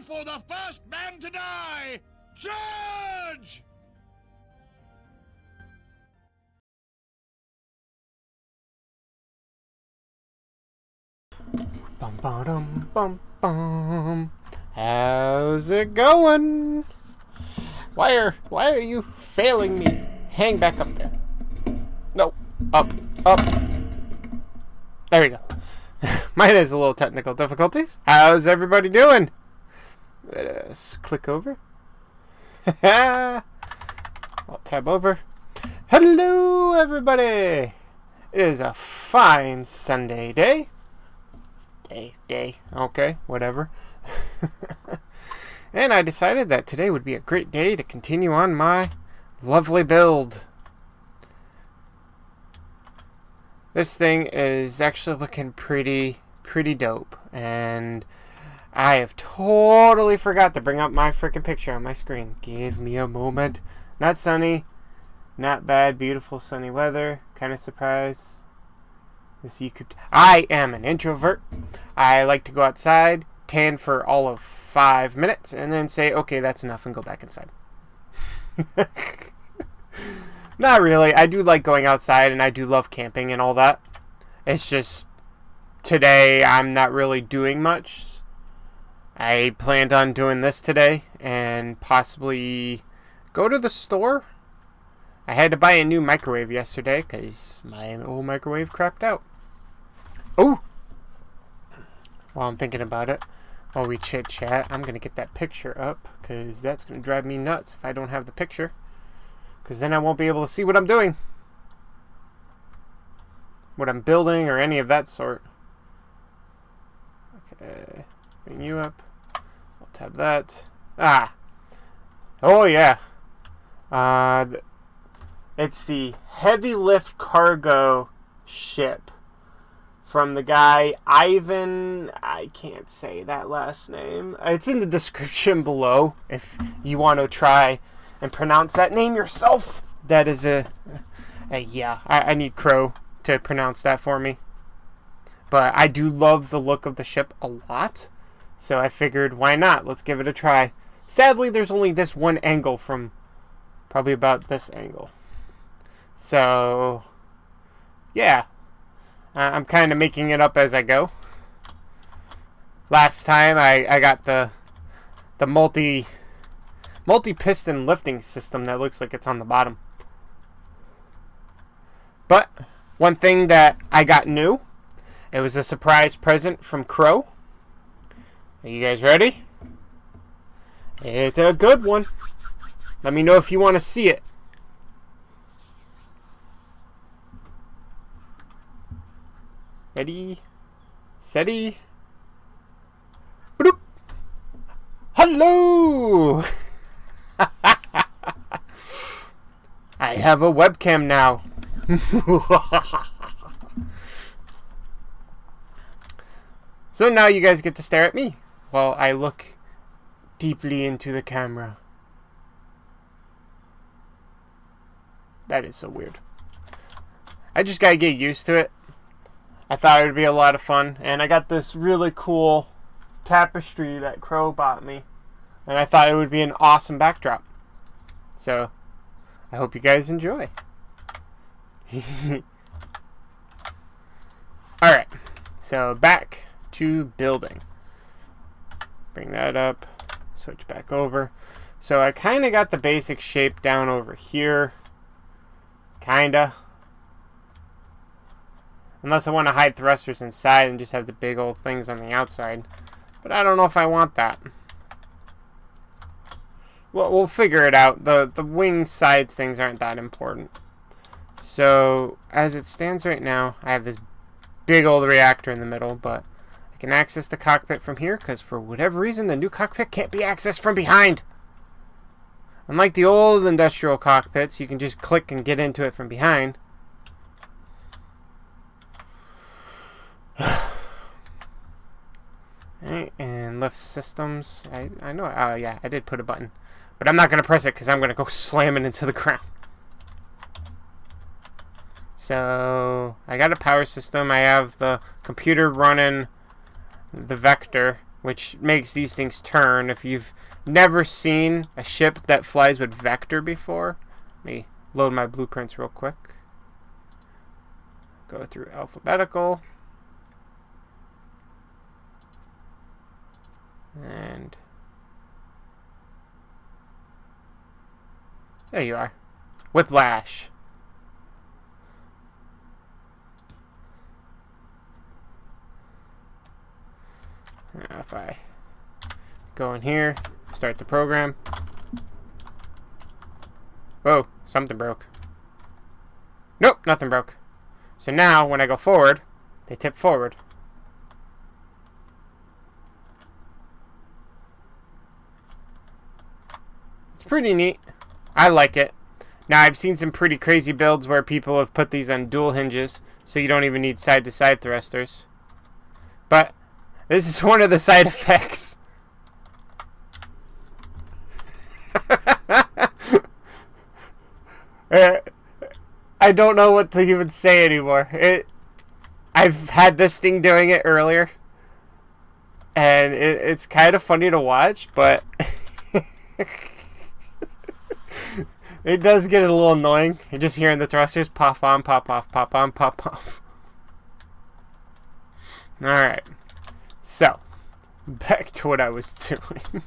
for the first man to die! Judge! Bum bum bum bum. How's it going? Why are you failing me? Hang back up there. No, up. There we go. Mine has a little technical difficulties. How's everybody doing? Let us click over. I'll tab over. Hello, everybody. It is a fine Sunday day. Day. Okay, whatever. And I decided that today would be a great day to continue on my lovely build. This thing is actually looking pretty dope. And I have totally forgot to bring up my freaking picture on my screen. Give me a moment. Not sunny. Not bad. Beautiful sunny weather. Kind of surprised. I am an introvert. I like to go outside, tan for all of 5 minutes, and then say, okay, that's enough, and go back inside. Not really. I do like going outside, and I do love camping and all that. It's just, today, I'm not really doing much. I planned on doing this today, and possibly go to the store. I had to buy a new microwave yesterday, because my old microwave crapped out. Oh! While I'm thinking about it, while we chit-chat, I'm going to get that picture up, because that's going to drive me nuts if I don't have the picture. Because then I won't be able to see what I'm doing. What I'm building, or any of that sort. Okay, bring you up. I'll tab that. Ah! Oh, yeah. It's the heavy lift cargo ship. From the guy, Ivan, I can't say that last name. It's in the description below if you want to try and pronounce that name yourself. That is yeah, I need Crow to pronounce that for me. But I do love the look of the ship a lot. So I figured, why not? Let's give it a try. Sadly, there's only this one angle from probably about this angle. So, yeah. I'm kind of making it up as I go. Last time I got the multi-piston lifting system that looks like it's on the bottom. But one thing that I got new, it was a surprise present from Crow. Are you guys ready? It's a good one. Let me know if you want to see it. Ready, steady. Boop. Hello! I have a webcam now. So now you guys get to stare at me while I look deeply into the camera. That is so weird. I just gotta get used to it. I thought it would be a lot of fun, and I got this really cool tapestry that Crow bought me, and I thought it would be an awesome backdrop. So, I hope you guys enjoy. Alright, so back to building. Bring that up, switch back over. So I kind of got the basic shape down over here. Kinda. Unless I want to hide thrusters inside and just have the big old things on the outside. But I don't know if I want that. Well, we'll figure it out. The wing sides things aren't that important. So, as it stands right now, I have this big old reactor in the middle, but I can access the cockpit from here, because for whatever reason, the new cockpit can't be accessed from behind. Unlike the old industrial cockpits, you can just click and get into it from behind. Alright, and lift systems. I know, yeah, I did put a button. But I'm not going to press it because I'm going to go slamming into the ground. So, I got a power system. I have the computer running the vector which makes these things turn. If you've never seen a ship that flies with vector before, let me load my blueprints real quick. Go through alphabetical. And there you are. Whiplash. Now if I go in here, start the program. Whoa, something broke. Nope, nothing broke. So now, when I go forward, they tip forward. It's pretty neat. I like it. Now, I've seen some pretty crazy builds where people have put these on dual hinges, so you don't even need side-to-side thrusters. But this is one of the side effects. I don't know what to even say anymore. I've had this thing doing it earlier, and it's kind of funny to watch, but it does get a little annoying. You're just hearing the thrusters pop on, pop off, pop on, pop off. Alright. So, back to what I was doing.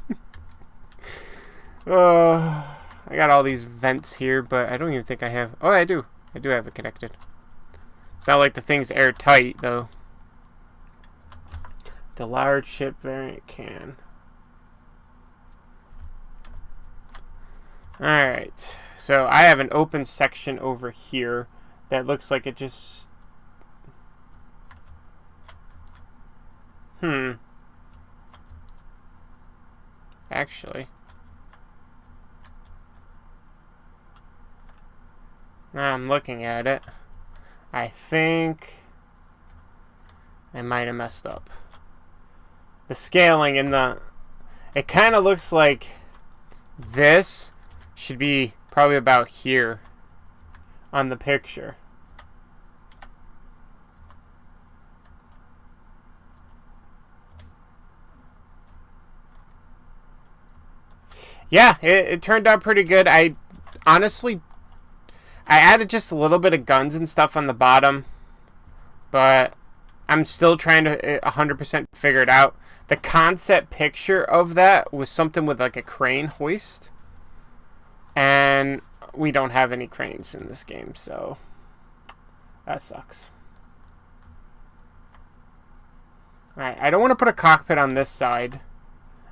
I got all these vents here, but I don't even think I have... Oh, I do. I do have it connected. It's not like the thing's airtight, though. The large ship variant can. Alright. So, I have an open section over here that looks like it just... Actually... Now I'm looking at it. I think I might have messed up. The scaling in the... It kind of looks like this should be probably about here on the picture. Yeah, it turned out pretty good. I added just a little bit of guns and stuff on the bottom, but I'm still trying to 100% figure it out. The concept picture of that was something with like a crane hoist, and we don't have any cranes in this game, so that sucks. Alright, I don't want to put a cockpit on this side,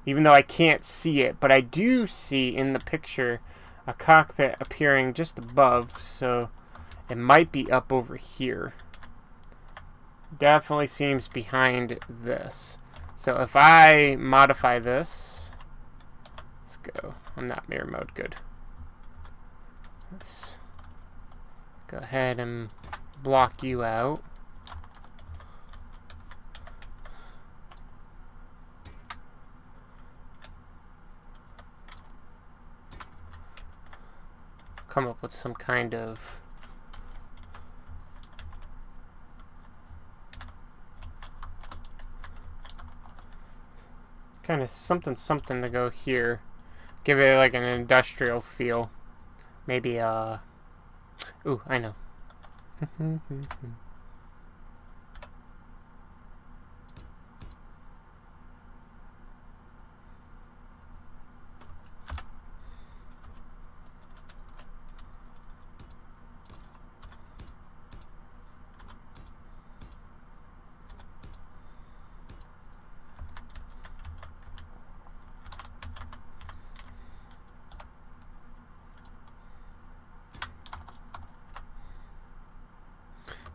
even though I can't see it, but I do see in the picture a cockpit appearing just above, so it might be up over here. Definitely seems behind this. So if I modify this, let's go. I'm not mirror mode, good. Let's go ahead and block you out. Come up with some kind of something to go here. Give it like an industrial feel. Maybe ooh, I know.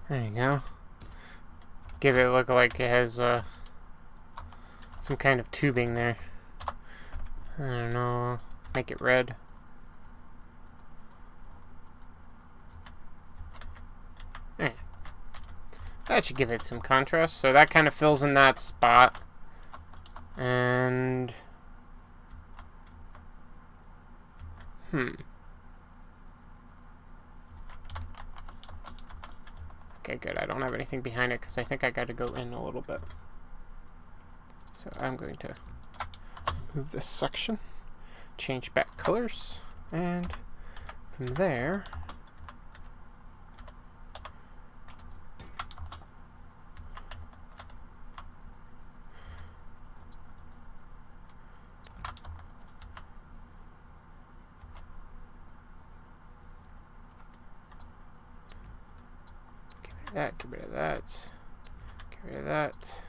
There you go. Give it look like it has some kind of tubing there. I don't know. Make it red. There. That should give it some contrast. So that kind of fills in that spot. And... Okay, good. I don't have anything behind it because I think I got to go in a little bit. So I'm going to move this section, change back colors, and from there, get rid of that, get rid of that.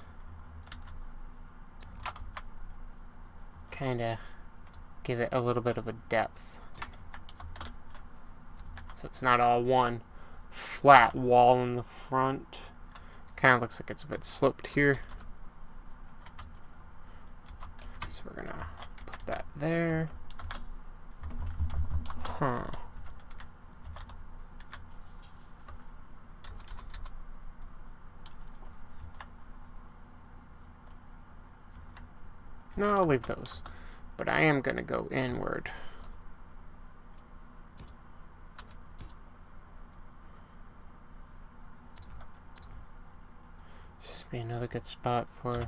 Kind of give it a little bit of a depth. So it's not all one flat wall in the front. Kind of looks like it's a bit sloped here. So we're gonna put that there. Huh. No, I'll leave those. But I am going to go inward. This would be another good spot for...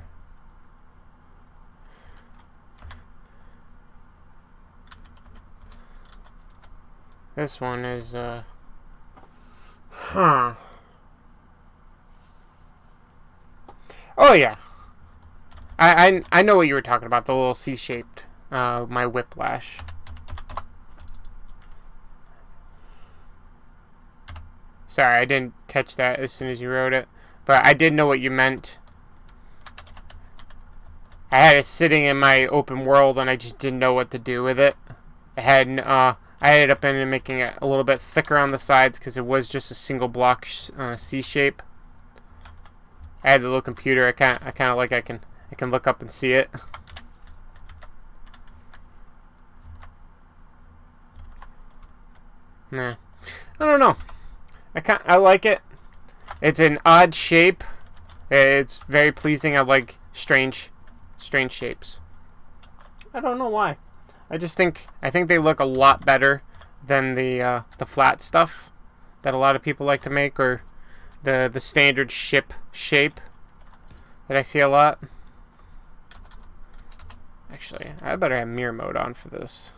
This one is, Huh. Oh, yeah. I know what you were talking about, the little C-shaped, my whiplash. Sorry, I didn't catch that as soon as you wrote it, but I did know what you meant. I had it sitting in my open world, and I just didn't know what to do with it. I ended up making it a little bit thicker on the sides, because it was just a single block C-shape. I had the little computer, I kind of like I can look up and see it. Nah. I don't know. I like it. It's an odd shape. It's very pleasing. I like strange shapes. I don't know why. I think they look a lot better than the flat stuff that a lot of people like to make, or the standard ship shape that I see a lot. Actually, I better have mirror mode on for this.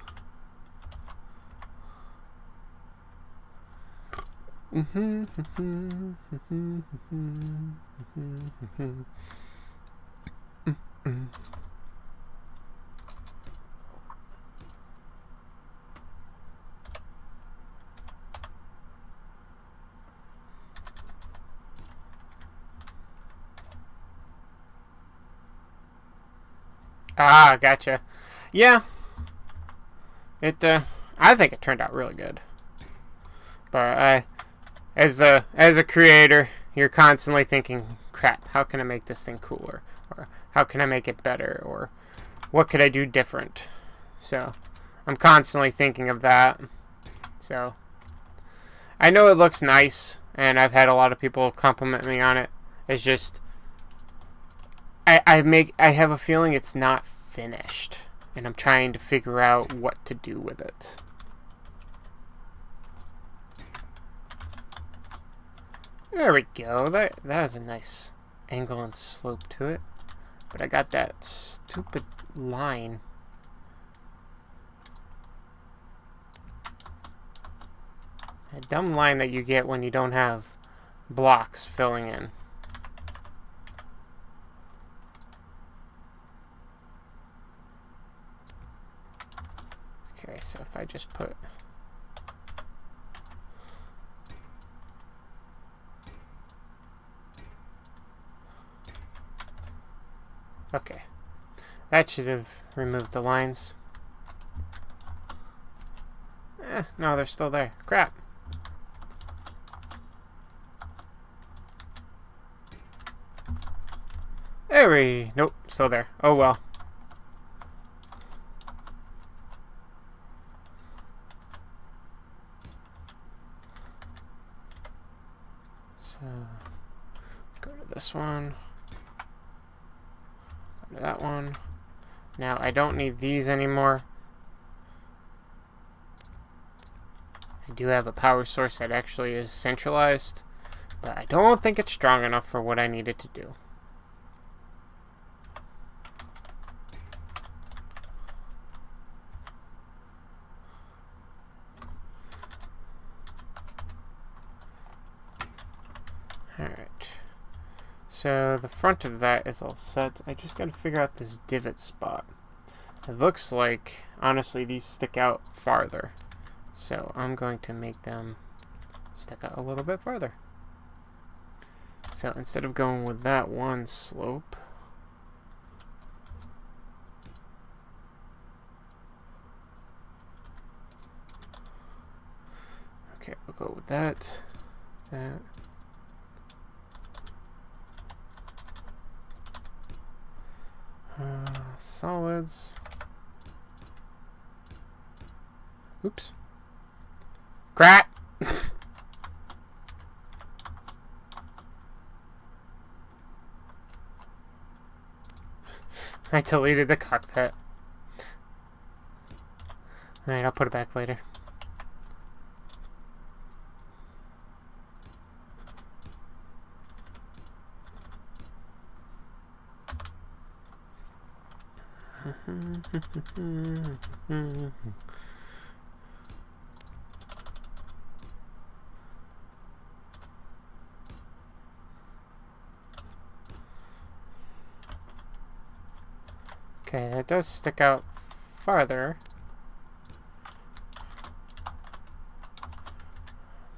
Ah, gotcha. Yeah. I think it turned out really good. But as a creator, you're constantly thinking, crap, how can I make this thing cooler? Or how can I make it better? Or what could I do different? So I'm constantly thinking of that. So I know it looks nice, and I've had a lot of people compliment me on it. It's just I have a feeling it's not finished, and I'm trying to figure out what to do with it. There we go. That has a nice angle and slope to it. But I got that stupid line. A dumb line that you get when you don't have blocks filling in. Okay, so if I just put... Okay. That should have removed the lines. No, they're still there. Crap. Nope, still there. Oh well. So, go to this one. Go to that one. Now, I don't need these anymore. I do have a power source that actually is centralized, but I don't think it's strong enough for what I needed to do. So the front of that is all set. I just got to figure out this divot spot. It looks like, honestly, these stick out farther. So I'm going to make them stick out a little bit farther. So instead of going with that one slope, okay, we'll go with that. Solids. Oops. Crap! I deleted the cockpit. Alright, I'll put it back later. Okay, that does stick out farther.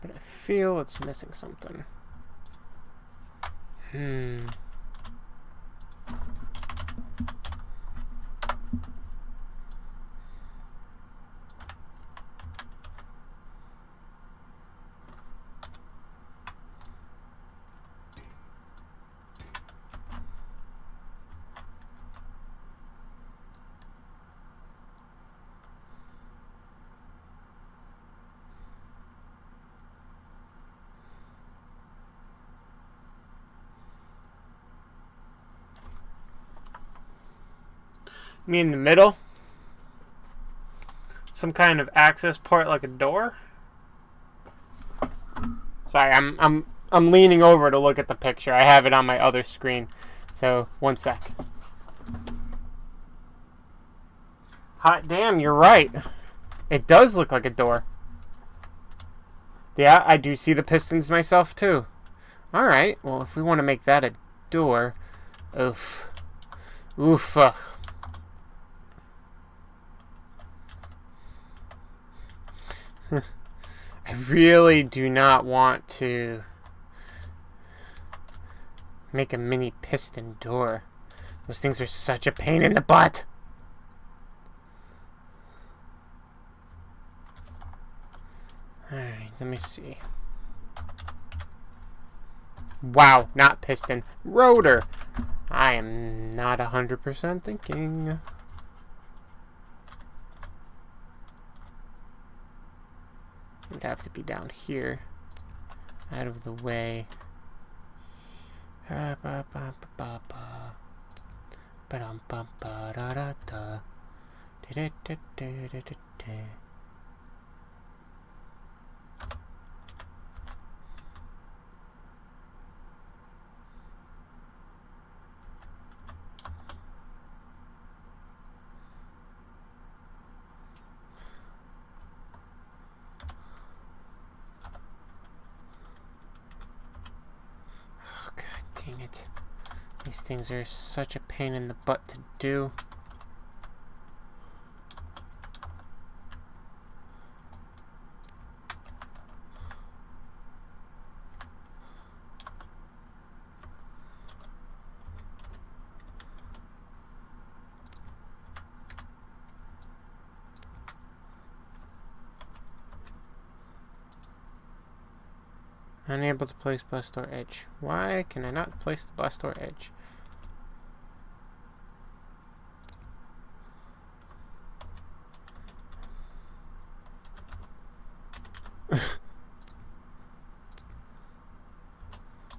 But I feel it's missing something. Me in the middle? Some kind of access port like a door? Sorry, I'm leaning over to look at the picture. I have it on my other screen. So, one sec. Hot damn, you're right. It does look like a door. Yeah, I do see the pistons myself too. Alright, well if we want to make that a door... Oof. Oof. I really do not want to make a mini piston door. Those things are such a pain in the butt. Alright, let me see. Wow, not piston. Rotor. I am not 100% thinking. It'd have to be down here. Out of the way. Dang it. These things are such a pain in the butt to do. Unable to place blast door edge. Why can I not place the blast door edge?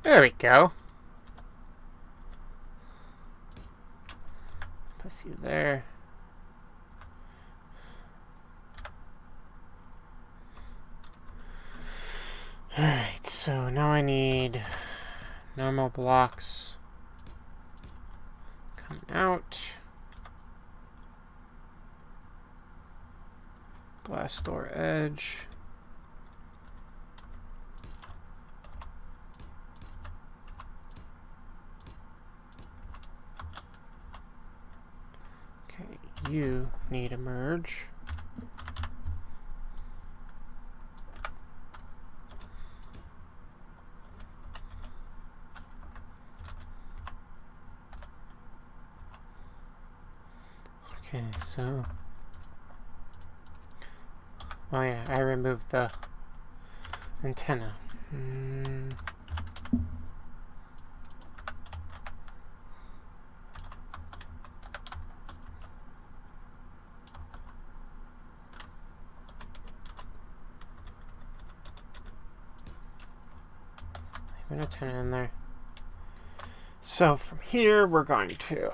There we go. Place you there. Alright, so now I need normal blocks coming out. Blast door edge. Okay, you need a merge. Okay, so... Oh yeah, I removed the antenna. Leave an antenna in there. So from here, we're going to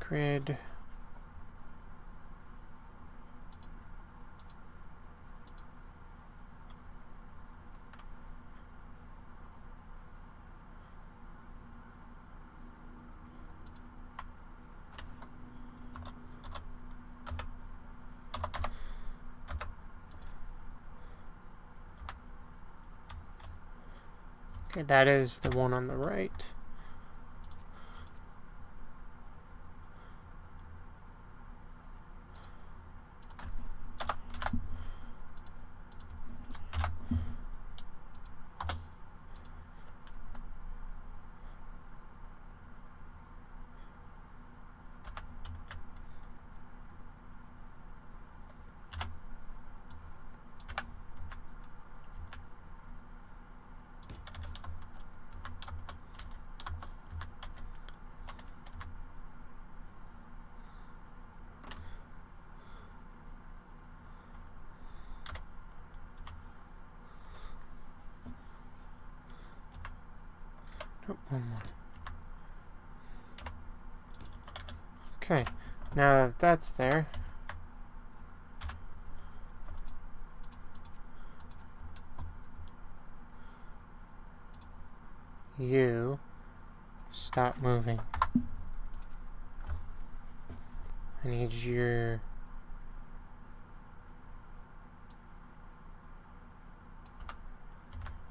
grid. Okay, that is the one on the right. Nope, one more. Okay, now that that's there, you stop moving. I need your...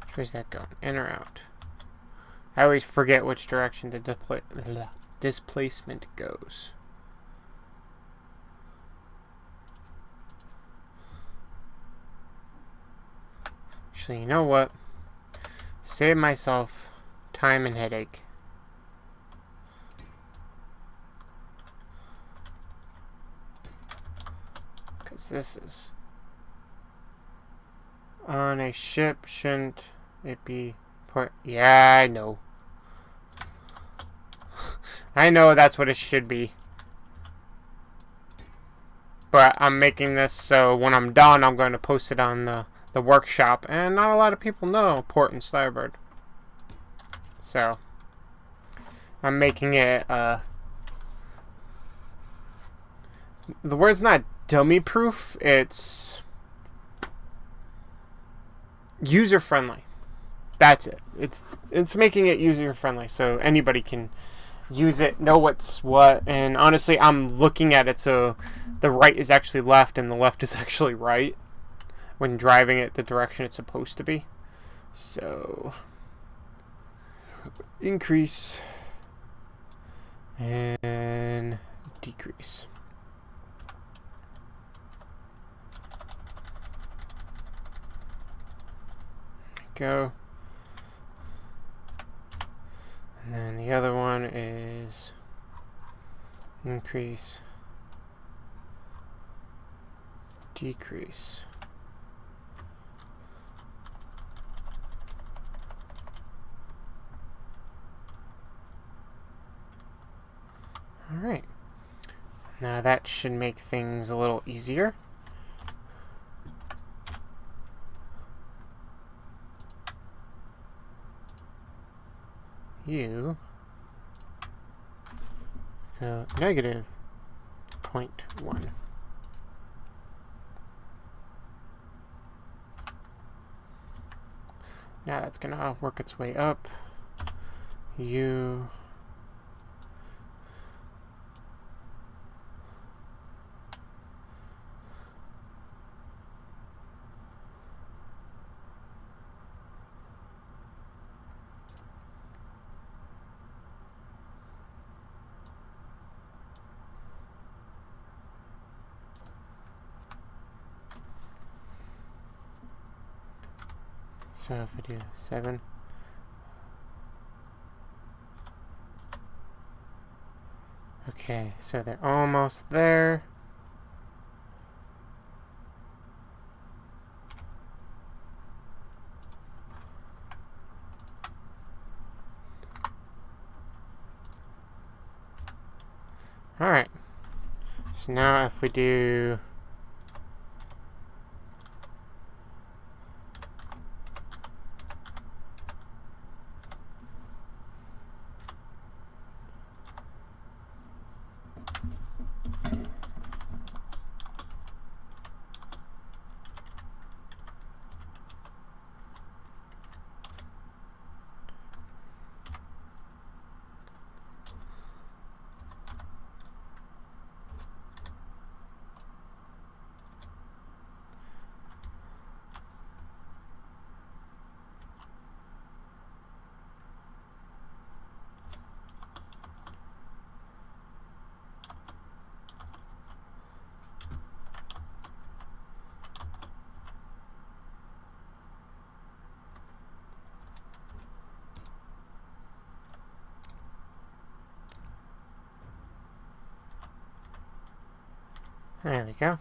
Which way's that going? In or out? I always forget which direction the displacement goes. Actually, you know what? Save myself time and headache. Because this is... On a ship, shouldn't it be... Yeah, I know. I know that's what it should be. But I'm making this so when I'm done, I'm going to post it on the workshop. And not a lot of people know port and starboard. So, I'm making it, the word's not dummy-proof, it's user-friendly. That's it. It's making it user-friendly, so anybody can use it, know what's what, and honestly, I'm looking at it so the right is actually left and the left is actually right when driving it the direction it's supposed to be. So, increase and decrease. Go. And then the other one is increase, decrease. Alright. Now that should make things a little easier. You go negative 0.1. Now that's going to work its way up. You So if I do 7. Okay, so they're almost there. Alright. So now if we do... There we go.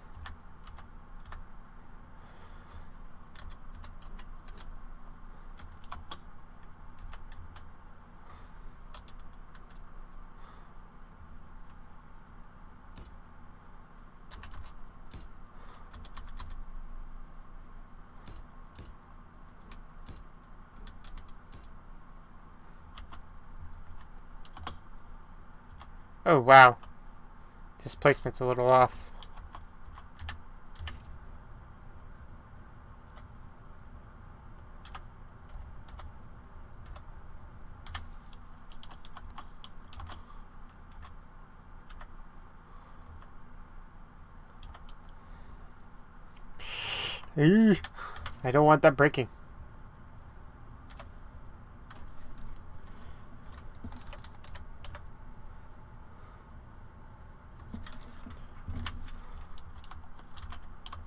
Oh, wow. This placement's a little off. I don't want that breaking.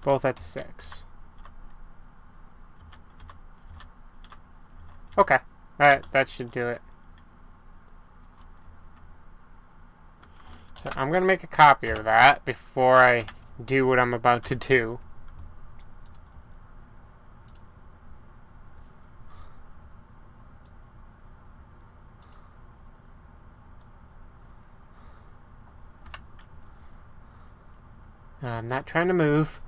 Both at 6. Okay. That should do it. So I'm going to make a copy of that before I do what I'm about to do. I'm not trying to move.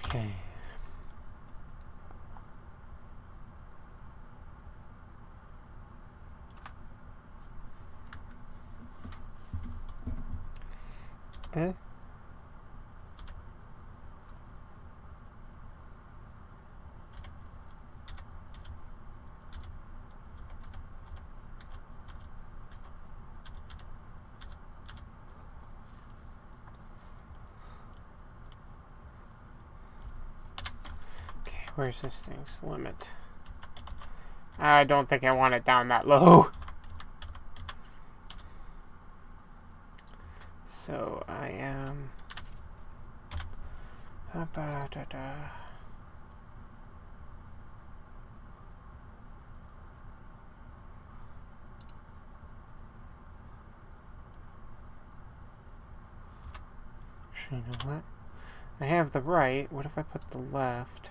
Okay. Where's this thing's limit? I don't think I want it down that low. So I am... You know what? I have the right. What if I put the left?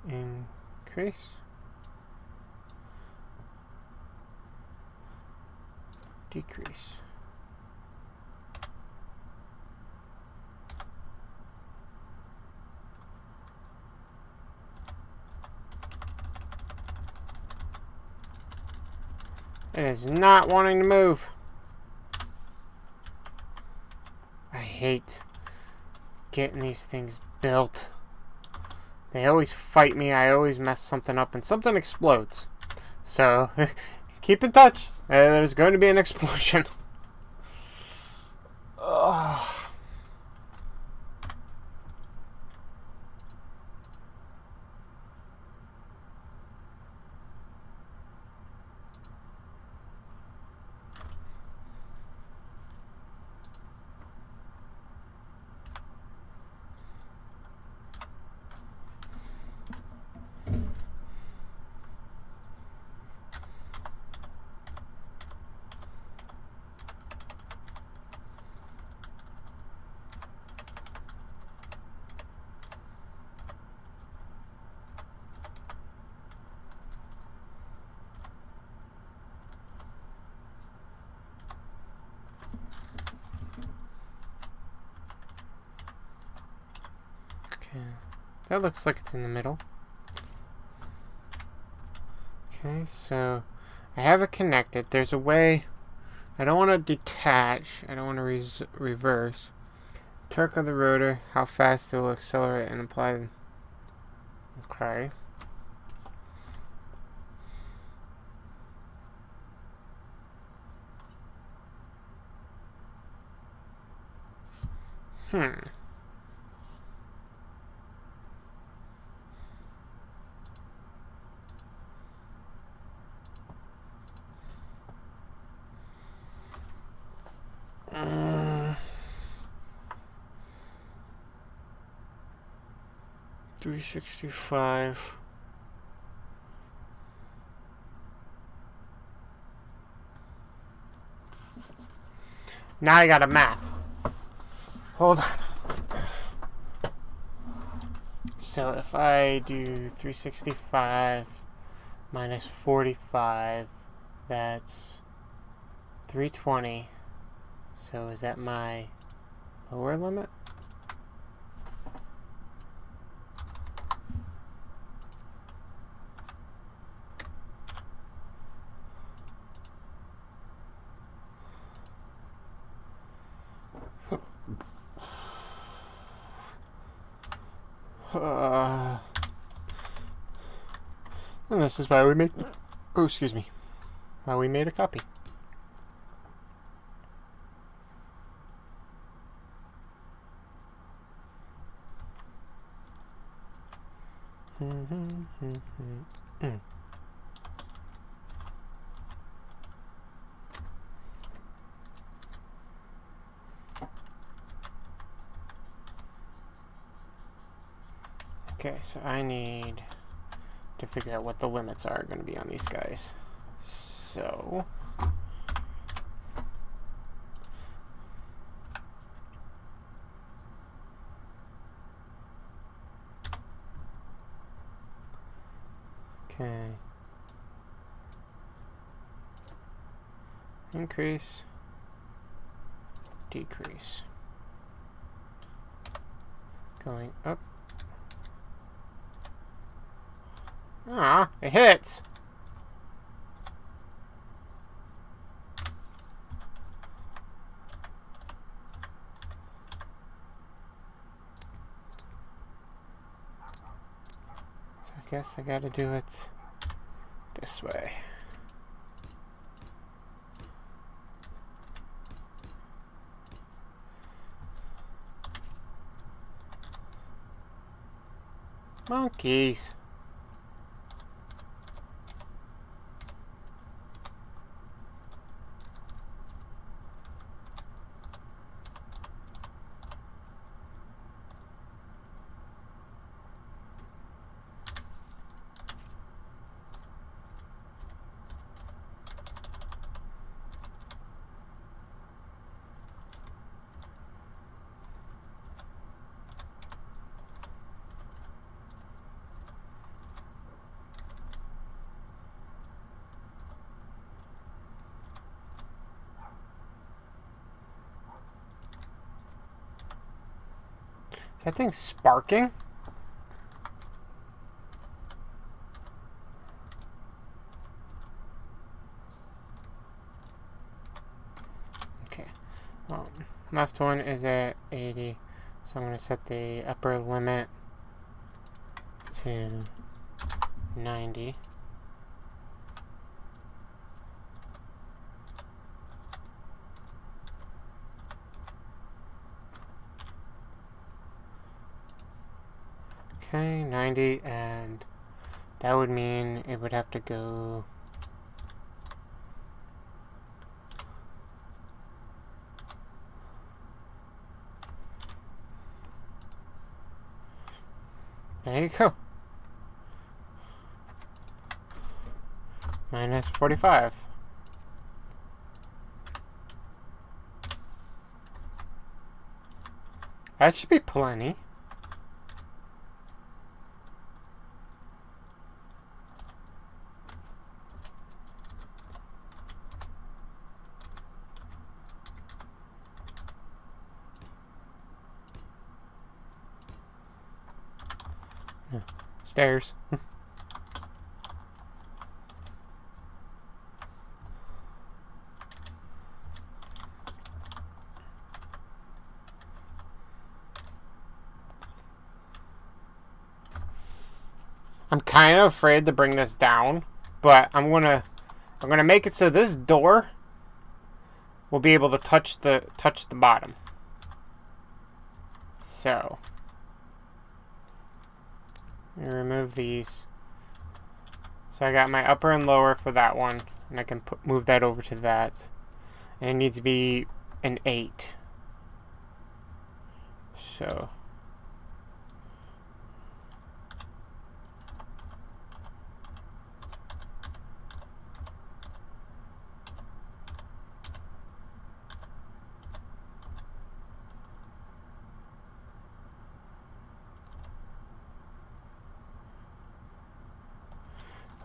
Increase. Decrease. It is not wanting to move. I hate getting these things built. They always fight me. I always mess something up and something explodes. So, keep in touch. There's going to be an explosion. Ugh. That looks like it's in the middle. Okay, so I have it connected. There's a way. I don't want to detach. I don't want to reverse. Torque of the rotor, how fast it will accelerate and apply. Okay. Hmm. Uh, 365. Now I got a math. Hold on. So if I do 365 minus 45, that's 320. So is that my lower limit? And this is why we made... Oh, excuse me. Why we made a copy. Okay, so I need to figure out what the limits are going to be on these guys. So... Okay. Increase. Decrease. Going up. Ah, it hits! So I guess I gotta do it this way. Monkeys. Is that thing sparking? Okay. Last one is at 80. So I'm going to set the upper limit to 90. Okay, 90, and that would mean it would have to go... There you go. Minus 45. That should be plenty. Stairs. I'm kind of afraid to bring this down, but I'm gonna make it so this door will be able to touch the bottom. So let me remove these. So I got my upper and lower for that one, and I can move that over to that. And it needs to be an 8. So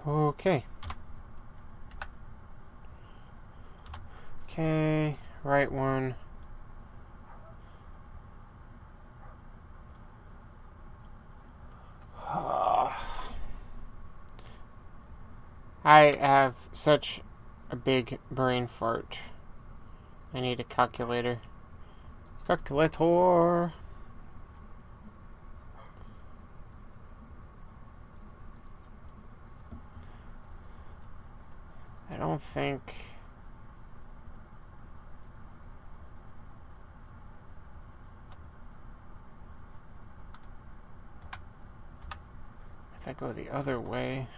okay. Okay, right one. I have such a big brain fart. I need a calculator. Calculator. I don't think... If I go the other way...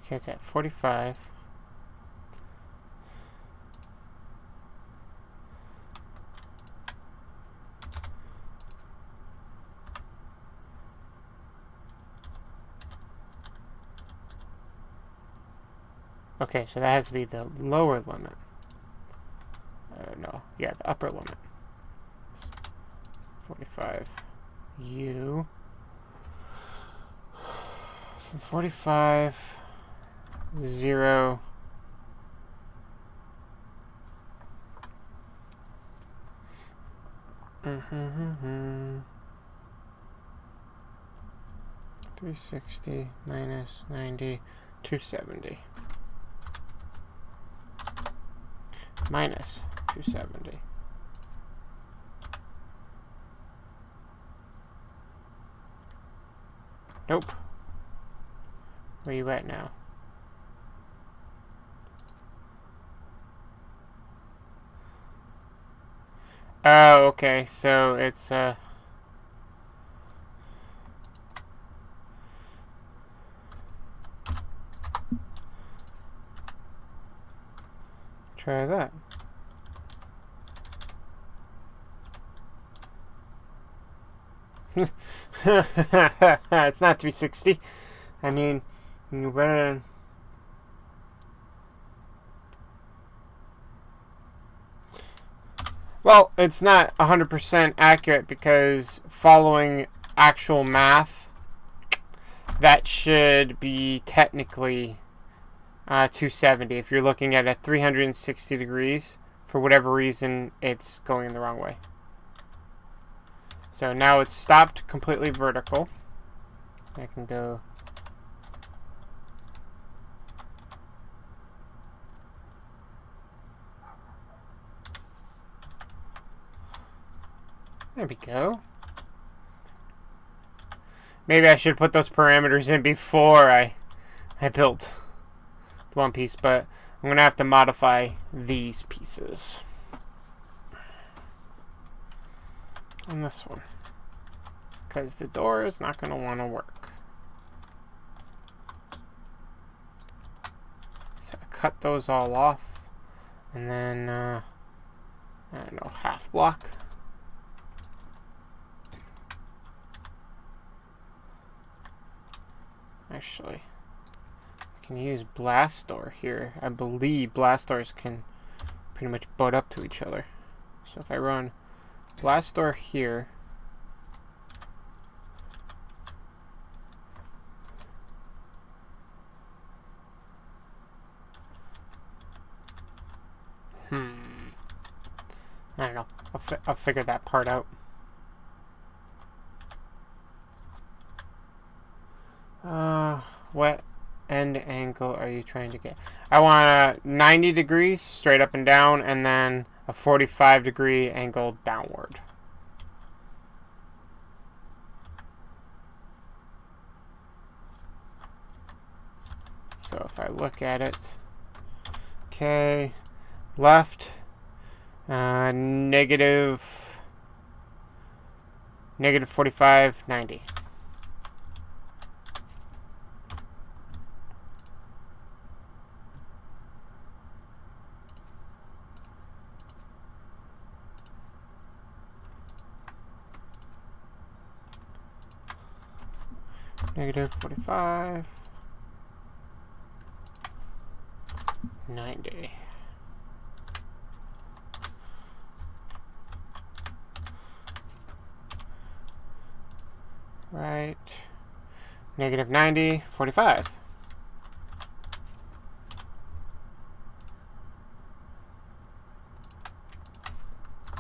Okay, it's at 45. Okay, so that has to be the lower limit. No, yeah, the upper limit. 45. U. From 45. 0. Mm-hmm. 360 minus 90. 270. Minus 270. Nope. Where you at now? Oh, okay. So it's try that. It's not 360. I mean, you better. Well, it's not 100% accurate because following actual math, that should be technically 270. If you're looking at a 360 degrees, for whatever reason, it's going in the wrong way. So now it's stopped completely vertical. I can go. There we go. Maybe I should put those parameters in before I built the one piece, but I'm going to have to modify these pieces. And this one. Because the door is not going to want to work. So I cut those all off. And then, I don't know, half block. Actually, I can use blast door here. I believe blast doors can pretty much butt up to each other. So if I run blast door here, I don't know. I'll figure that part out. What end angle are you trying to get? I want a 90 degrees straight up and down, and then a 45-degree angle downward. So if I look at it, okay, left, negative 45, 90. Negative 45, 90. Right. Negative 90, 45.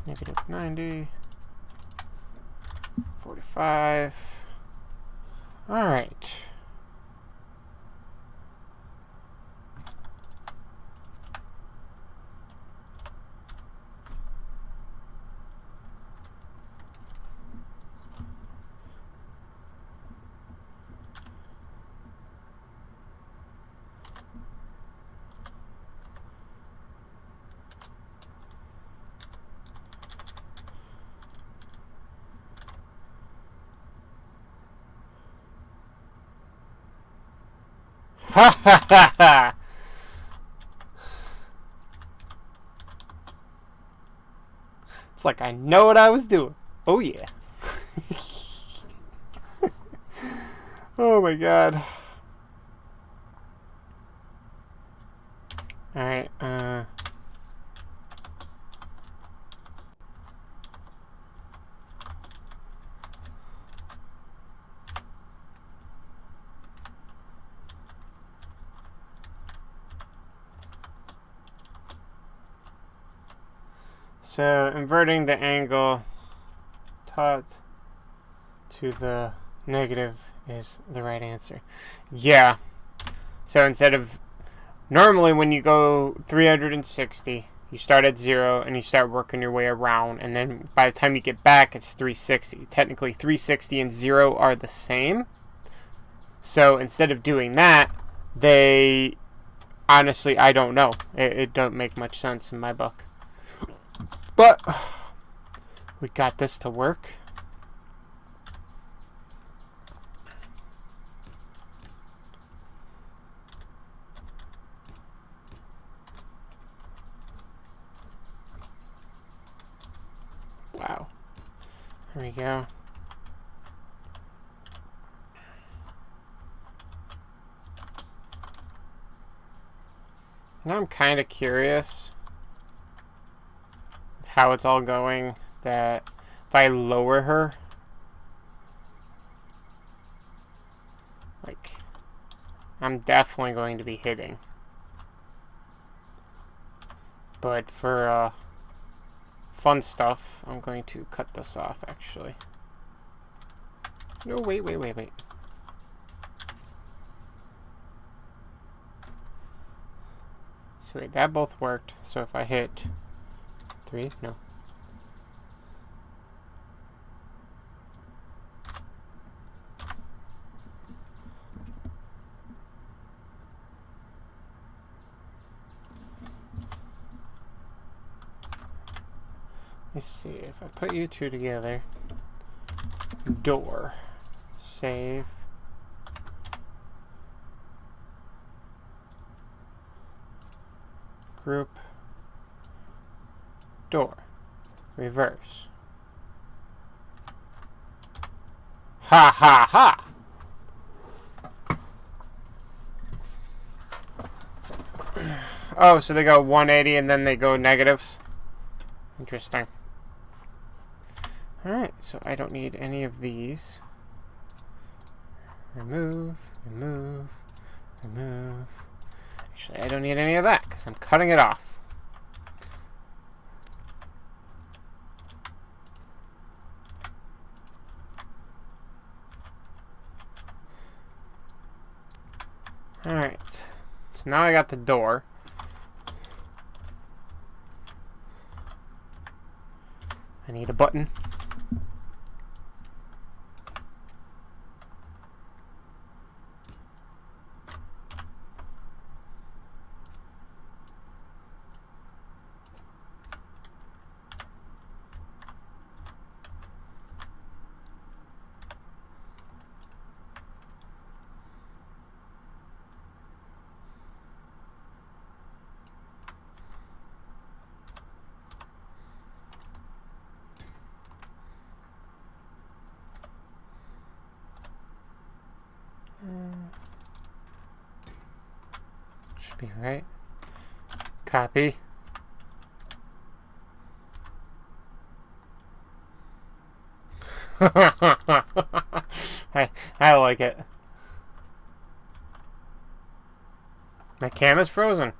Negative 90, 45. All right. Ha ha ha ha! It's like I know what I was doing. Oh yeah. Oh my god. Alright, so inverting the angle taught to the negative is the right answer. Yeah. So instead of normally when you go 360, you start at 0 and you start working your way around, and then by the time you get back it's 360. Technically 360 and 0 are the same. So instead of doing that, they honestly, I don't know. It don't make much sense in my book. But we got this to work. Wow. There we go. Now I'm kind of curious with how it's all going, that if I lower her, like, I'm definitely going to be hitting. But for fun stuff, I'm going to cut this off, actually. No, wait. So wait, that both worked. So if I hit 3, no. Let's see, if I put you two together, door, save, group, door, reverse. Ha ha ha! Oh, so they go 180 and then they go negatives? Interesting. Alright, so I don't need any of these. Remove. Actually, I don't need any of that because I'm cutting it off. Alright. So now I got the door. I need a button. Should be right. Copy. I like it. My cam is frozen.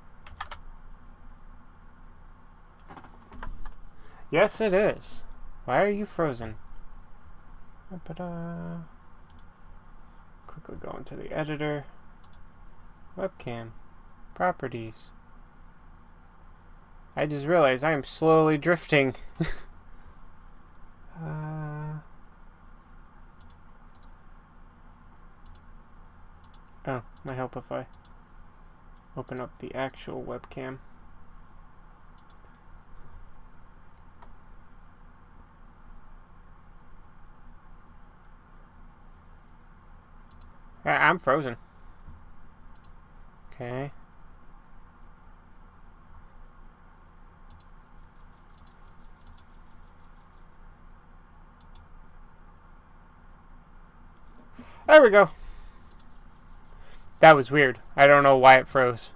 Yes, it is. Why are you frozen? Quickly go into the editor. Webcam. Properties. I just realized I am slowly drifting. Oh, might help if I open up the actual webcam. I'm frozen. Okay. There we go. That was weird. I don't know why it froze.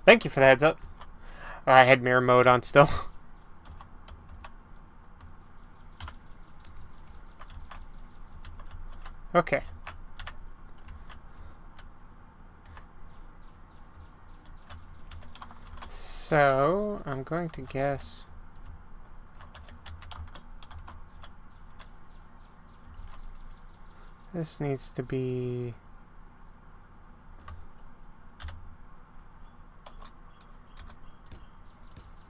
Thank you for the heads up. I had mirror mode on still. Okay. So, I'm going to guess... This needs to be...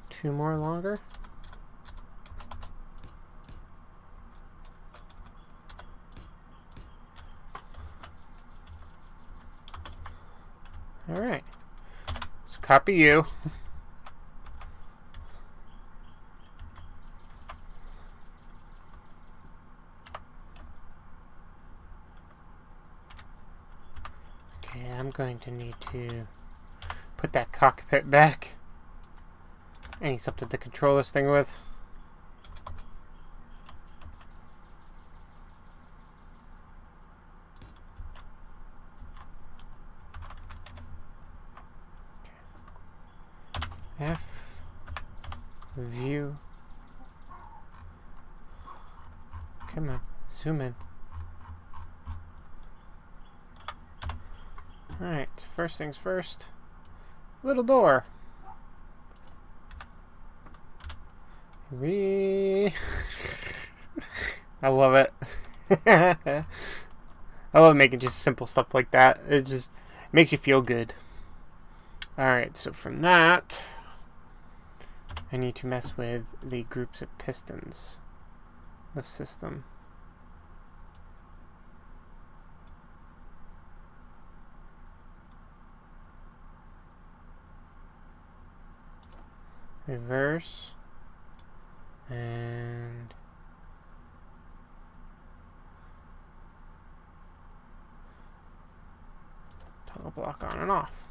2 more longer. Alright. Let's copy you. Okay, I'm going to need to put that cockpit back. I need something to control this thing with. Okay. F view. Come on, zoom in. Alright, first things first. Little door. I love it. I love making just simple stuff like that. It just makes you feel good. Alright, so from that, I need to mess with the groups of pistons. Lift system. Reverse. And toggle block on and off.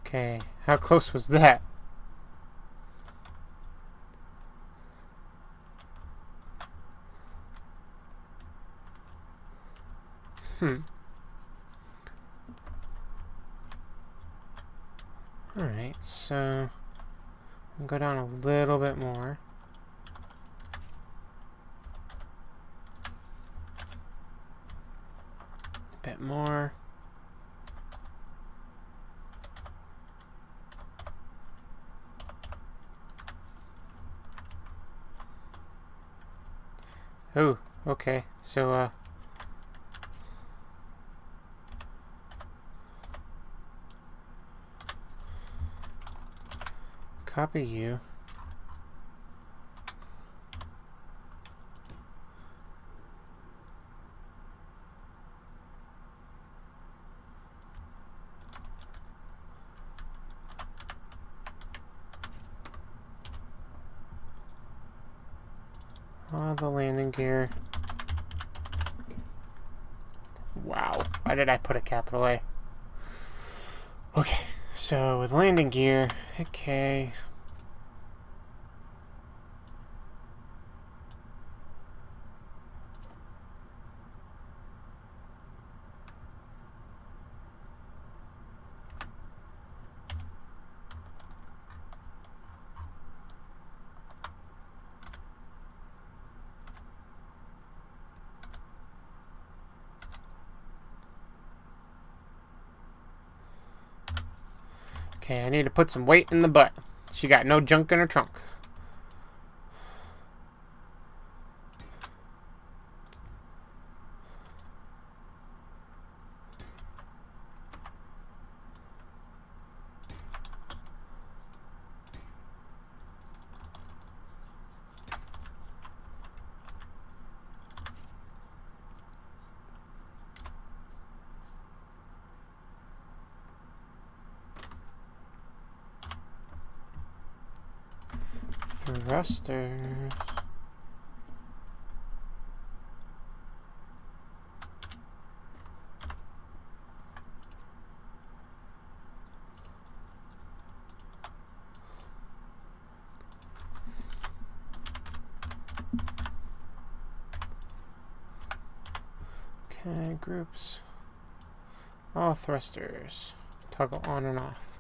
Okay, how close was that? Alright, so I'll go down a little bit more. A bit more. Oh, okay. So, copy you. The landing gear. Wow. Why did I put a capital A? Okay. So, with landing gear, okay. Okay, I need to put some weight in the butt. She got no junk in her trunk. Thrusters. Okay, groups. All thrusters. Toggle on and off.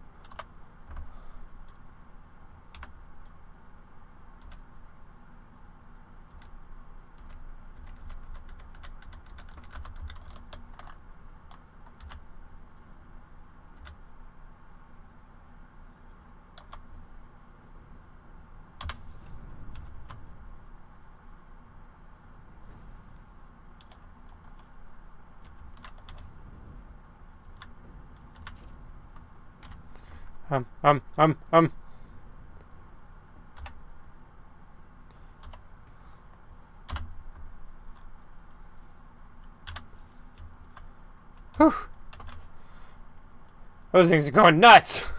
Um. Whew. Those things are going nuts.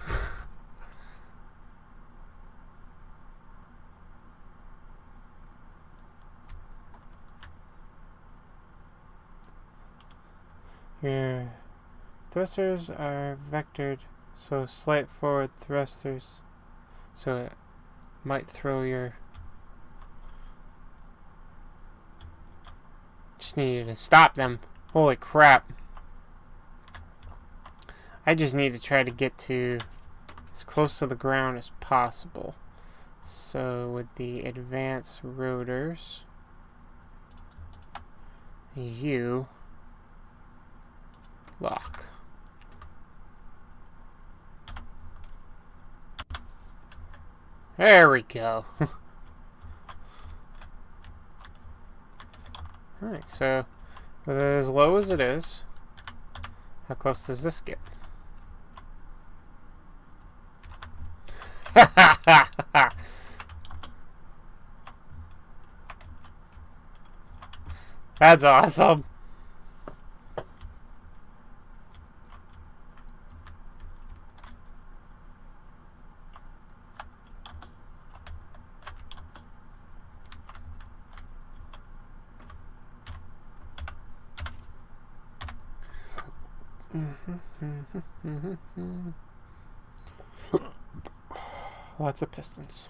Your thrusters are vectored, so slight forward thrusters, so it might throw your... Just needed to stop them. Holy crap. I just need to try to get to as close to the ground as possible. So with the advanced rotors, you lock. There we go. Alright, so with it as low as it is, how close does this get? That's awesome. Lots of pistons.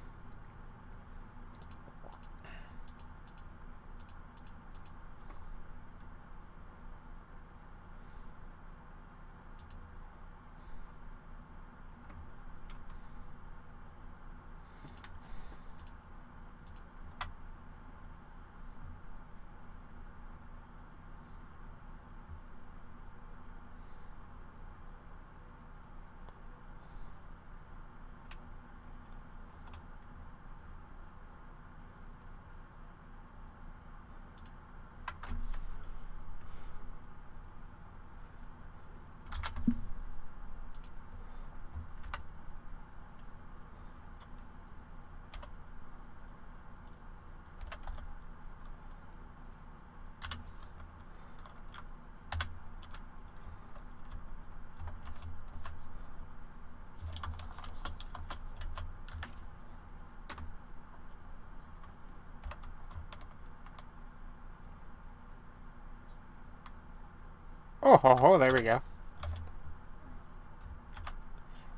Oh, there we go.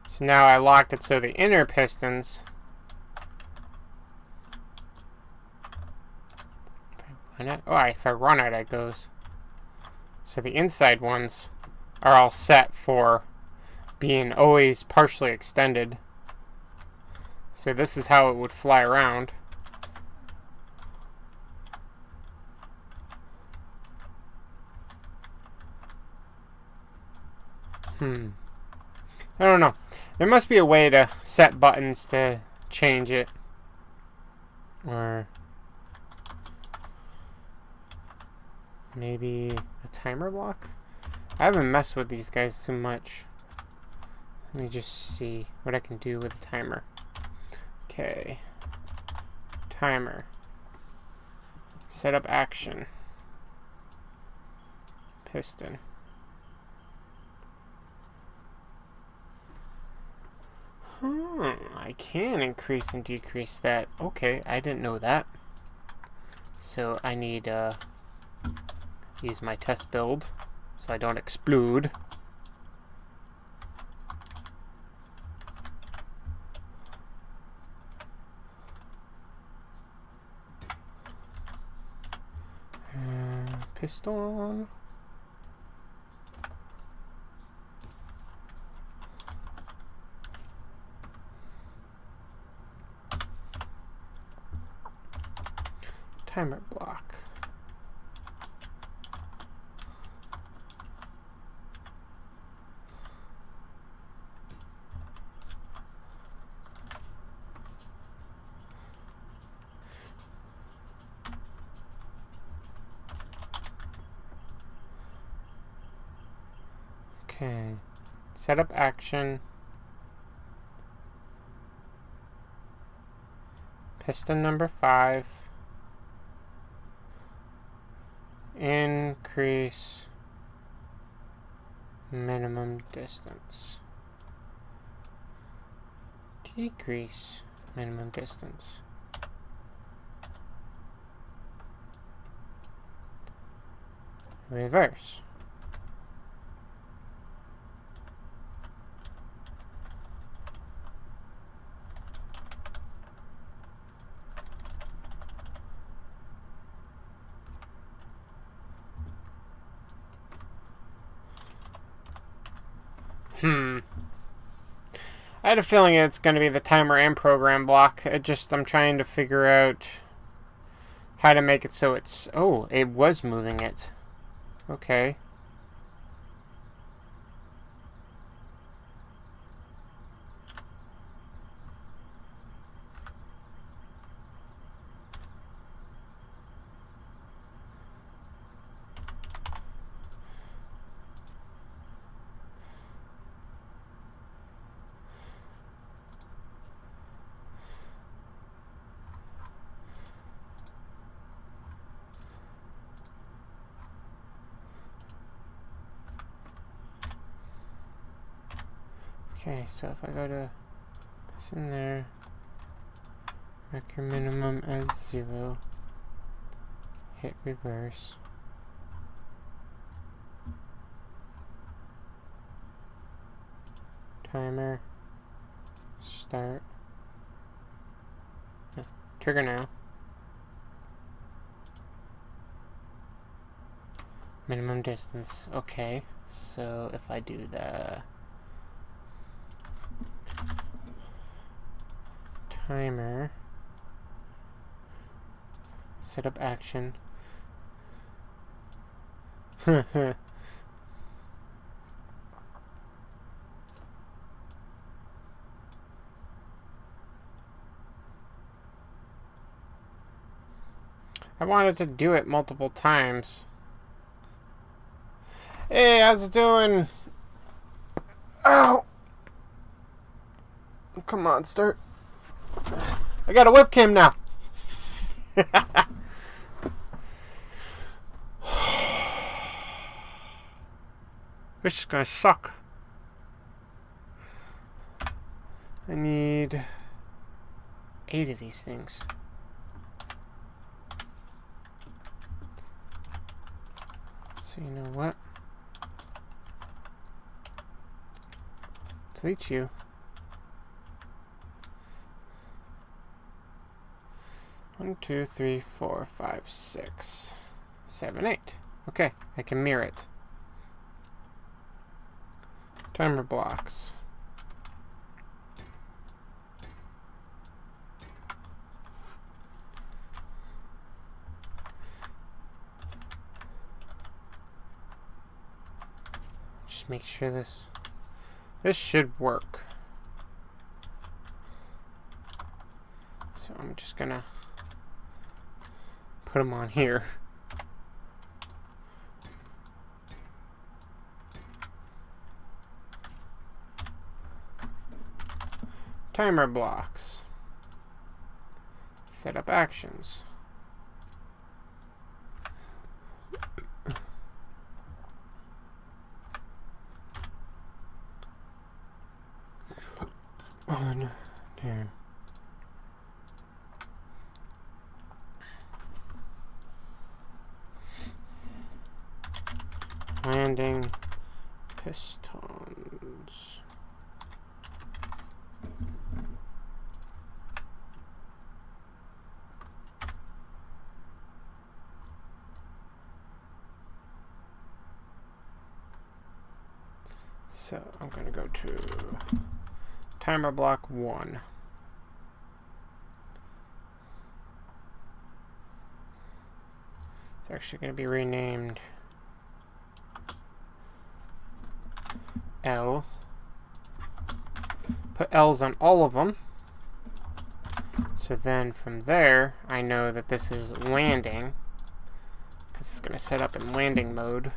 So now I locked it so the inner pistons... if I run it, it goes. So the inside ones are all set for being always partially extended. So this is how it would fly around. I don't know. There must be a way to set buttons to change it. Or maybe a timer block? I haven't messed with these guys too much. Let me just see what I can do with a timer. Okay. Timer. Set up action. Piston. I can increase and decrease that. Okay, I didn't know that. So I need to use my test build so I don't explode. Piston. Timer block. Okay. Set up action. Piston number 5. Increase minimum distance. Decrease minimum distance. Reverse. I had a feeling it's going to be the timer and program block. I'm trying to figure out how to make it so it's... Oh, it was moving it. Okay. Okay, so if I go to this in there, mark your minimum as 0, hit reverse. Timer, start, trigger now. Minimum distance, okay, so if I do the timer, set up action. I wanted to do it multiple times. Hey, how's it doing? Ow! Come on, start. I got a webcam now. This is gonna suck. I need 8 of these things. So you know what? Delete you. One, two, three, four, five, 6, 7, 8. Okay, I can mirror it. Timer blocks. Just make sure this should work. So I'm just gonna put them on here. Timer blocks. Set up actions. One, two. Landing pistons. So I'm going to go to timer block 1. It's actually going to be renamed L. Put L's on all of them. So then from there, I know that this is landing, because it's going to set up in landing mode.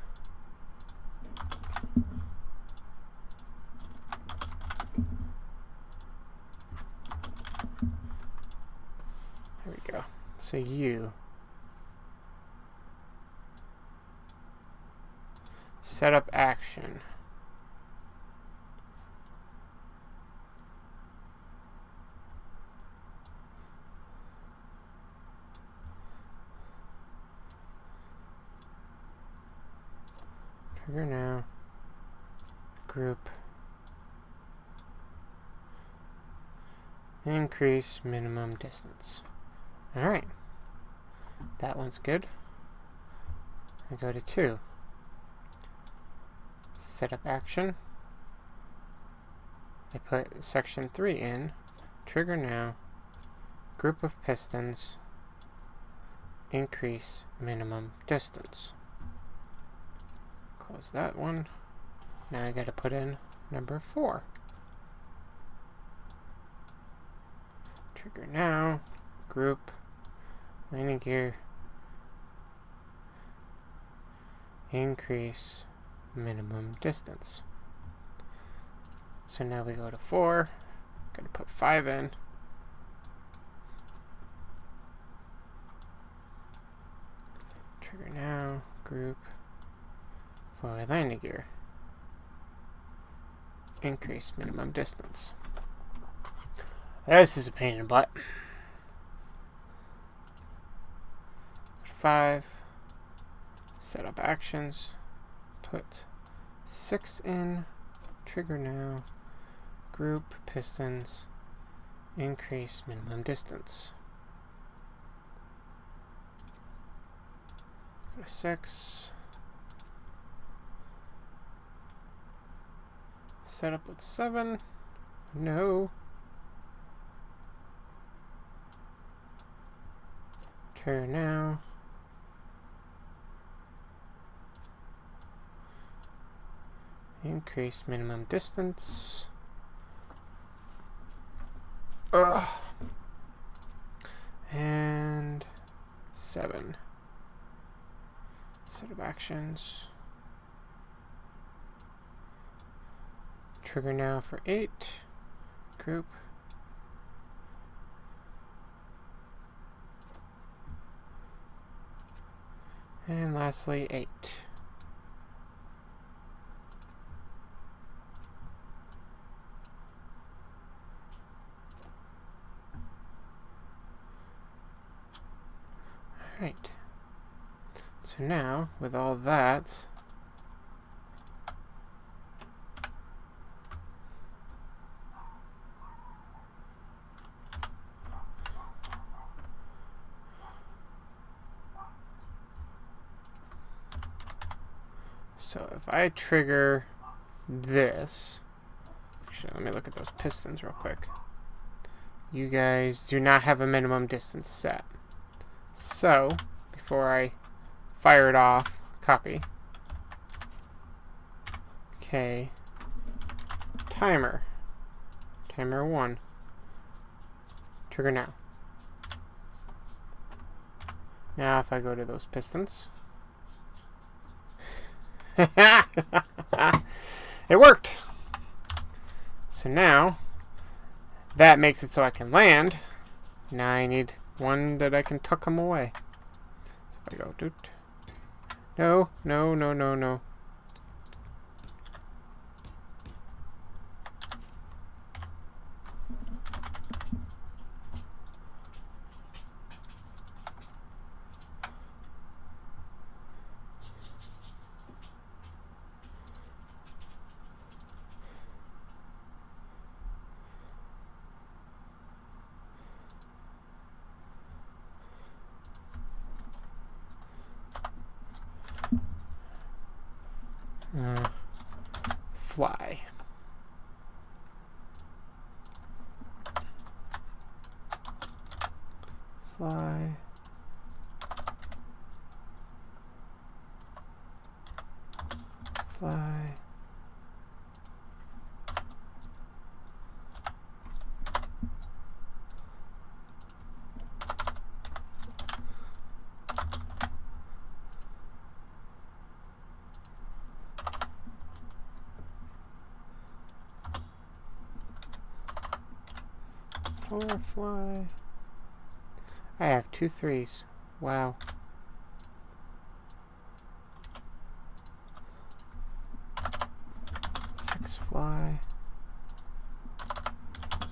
There we go. So U. Set up action. Trigger now. Group. Increase minimum distance. Alright. That one's good. I go to 2. Set up action. I put section 3 in. Trigger now. Group of pistons. Increase minimum distance. Close that one. Now I gotta put in number 4. Trigger now. Group. Landing gear. Increase minimum distance. So now we go to 4. Gotta put 5 in. Trigger now. Group. For landing gear. Increase minimum distance. This is a pain in the butt. 5. Set up actions. Put 6 in. Trigger now. Group pistons. Increase minimum distance. Go to 6. Set up with 7. No. Trigger now. Increase minimum distance. Ugh. And 7. Set of actions. Trigger now for 8. Group. And lastly, 8. Alright. So now, with all that, So if I trigger this, actually, let me look at those pistons real quick. You guys do not have a minimum distance set. So before I fire it off, copy. Okay. Timer. Timer 1. Trigger now. Now if I go to those pistons. It worked! So now, that makes it so I can land. Now I need one that I can tuck them away. So if I go, doot. No, no, no, no, no. Fly. Fly. Fly. Fly. I have 2 3s. Wow. 6 fly.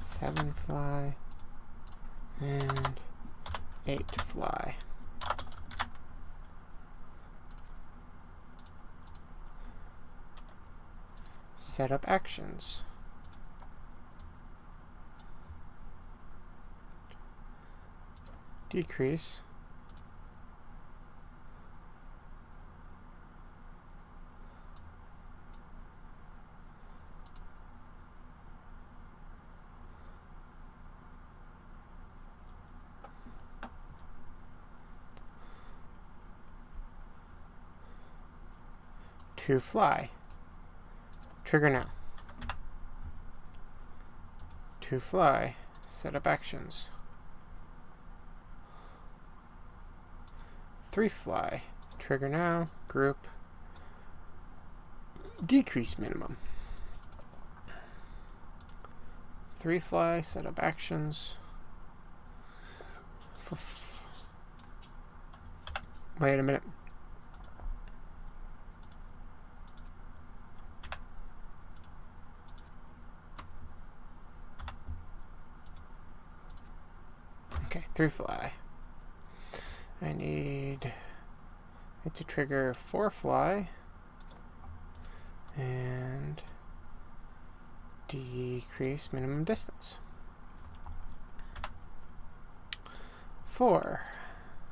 7 fly. And 8 fly. Set up actions. Decrease. To fly. Trigger now. To fly. Set up actions. 3 fly. Trigger now. Group. Decrease minimum. 3 fly. Set up actions. Wait a minute. Okay, 3 fly. I need it to trigger 4 fly and decrease minimum distance. 4.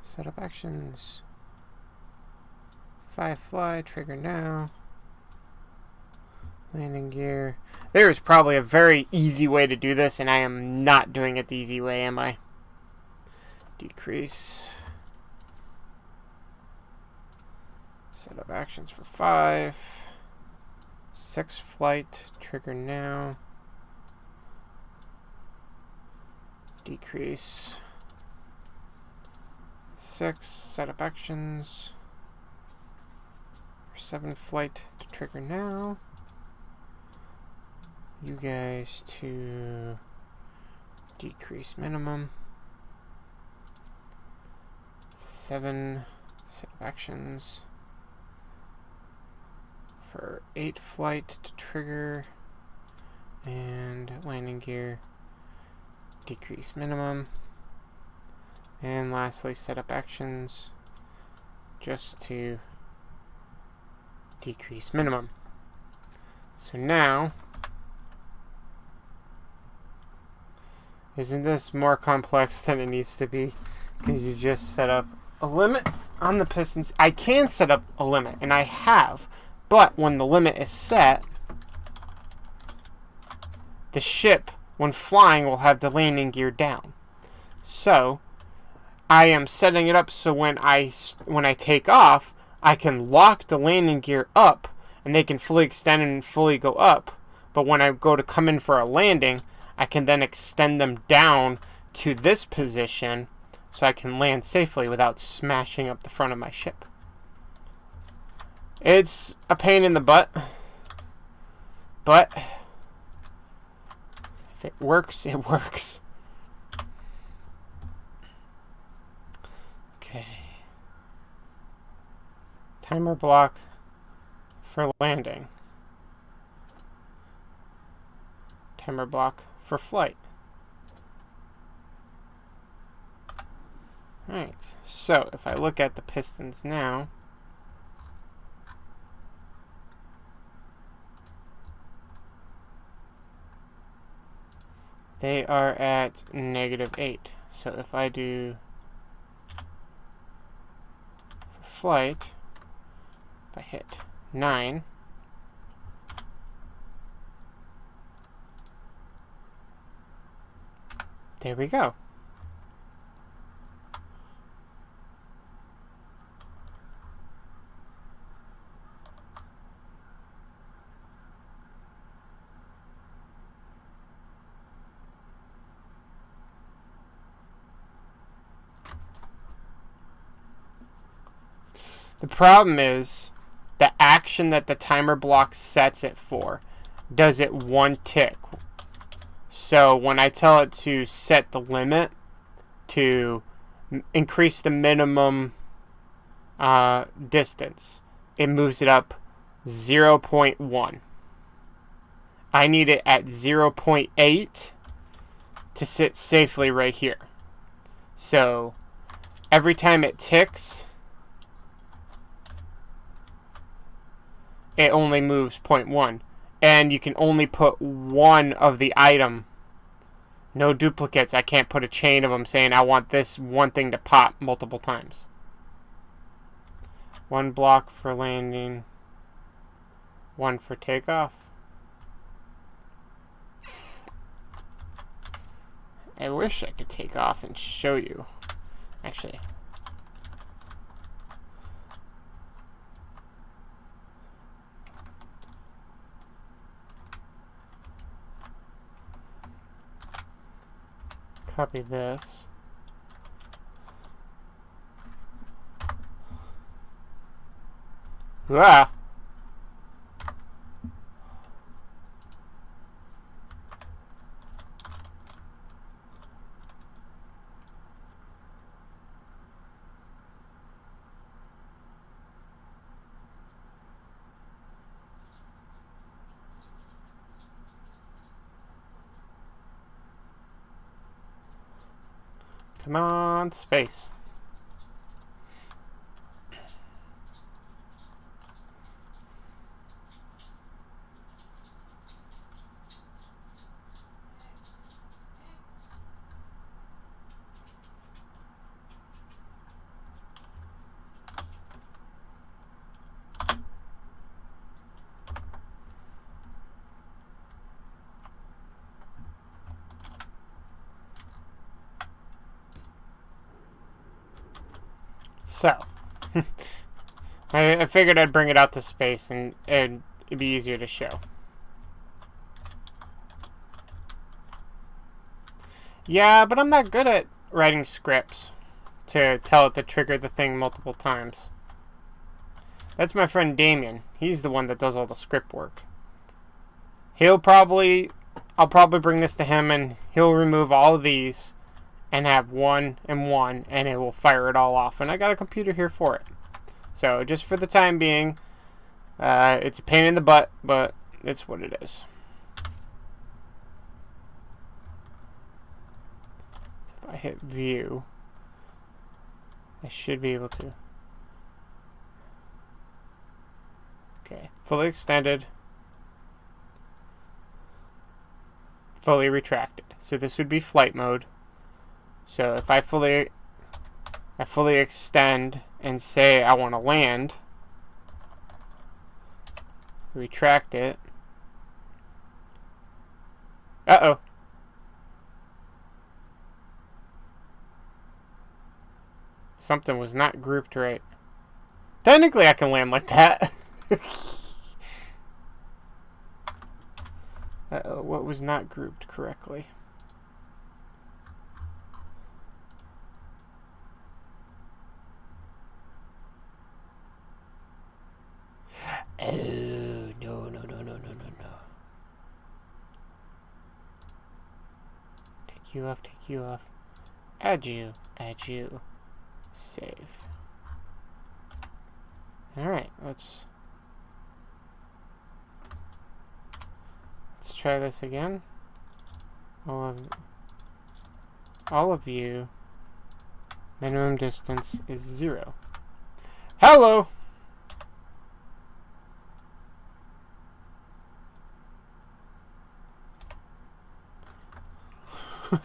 Set up actions. 5 fly, trigger now. Landing gear. There is probably a very easy way to do this, and I am not doing it the easy way, am I? Decrease. Set up actions for 5. 6 flight, trigger now. Decrease. 6, set up actions. For 7 flight to trigger now. You guys to decrease minimum. 7, set up actions. For 8 flight to trigger, and landing gear, decrease minimum, and lastly set up actions just to decrease minimum. So now, isn't this more complex than it needs to be? Because you just set up a limit on the pistons. I can set up a limit, and I have, But when the limit is set, the ship, when flying, will have the landing gear down. So I am setting it up so when I take off, I can lock the landing gear up, and they can fully extend and fully go up. But when I go to come in for a landing, I can then extend them down to this position so I can land safely without smashing up the front of my ship. It's a pain in the butt, but if it works, it works. Okay. Timer block for landing. Timer block for flight. Alright, so if I look at the pistons now, they are at -8. So if I do for flight, if I hit 9, there we go. The problem is the action that the timer block sets it for does it one tick. So when I tell it to set the limit to increase the minimum distance, it moves it up 0.1. I need it at 0.8 to sit safely right here. So every time it ticks, it only moves 0.1. And you can only put one of the item. No duplicates. I can't put a chain of them saying I want this one thing to pop multiple times. One block for landing. One for takeoff. I wish I could take off and show you. Actually. Copy this. Ah! Come on, space. So, I figured I'd bring it out to space and it'd be easier to show. Yeah, but I'm not good at writing scripts to tell it to trigger the thing multiple times. That's my friend Damien. He's the one that does all the script work. I'll probably bring this to him and he'll remove all of these and have 1 and 1, and it will fire it all off. And I got a computer here for it. So just for the time being, it's a pain in the butt, but it's what it is. If I hit view, I should be able to. Okay, fully extended, fully retracted. So this would be flight mode. So if I fully extend and say I want to land, retract it. Uh-oh. Something was not grouped right. Technically, I can land like that. Uh-oh, what was not grouped correctly? Oh, no. Take you off. Add you. Save. Alright, let's try this again. All of you. Minimum distance is 0. Hello!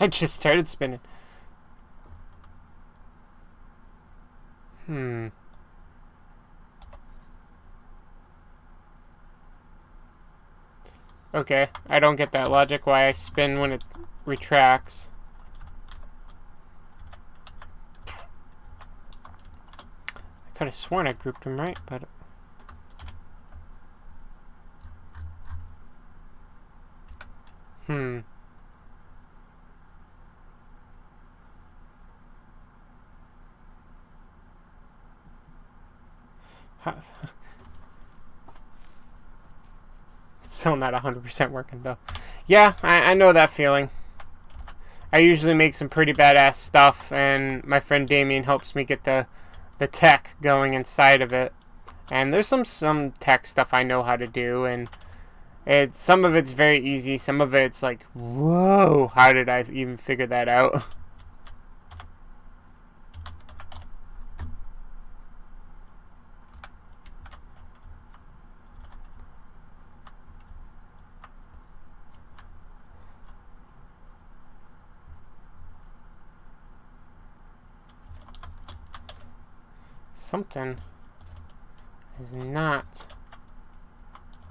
I just started spinning. Okay, I don't get that logic why I spin when it retracts. I could have sworn I grouped them right, but... It's still not 100% working, though. Yeah, I know that feeling. I usually make some pretty badass stuff, and my friend Damien helps me get the tech going inside of it. And there's some tech stuff I know how to do, and some of it's very easy, some of it's like, whoa, how did I even figure that out? Something is not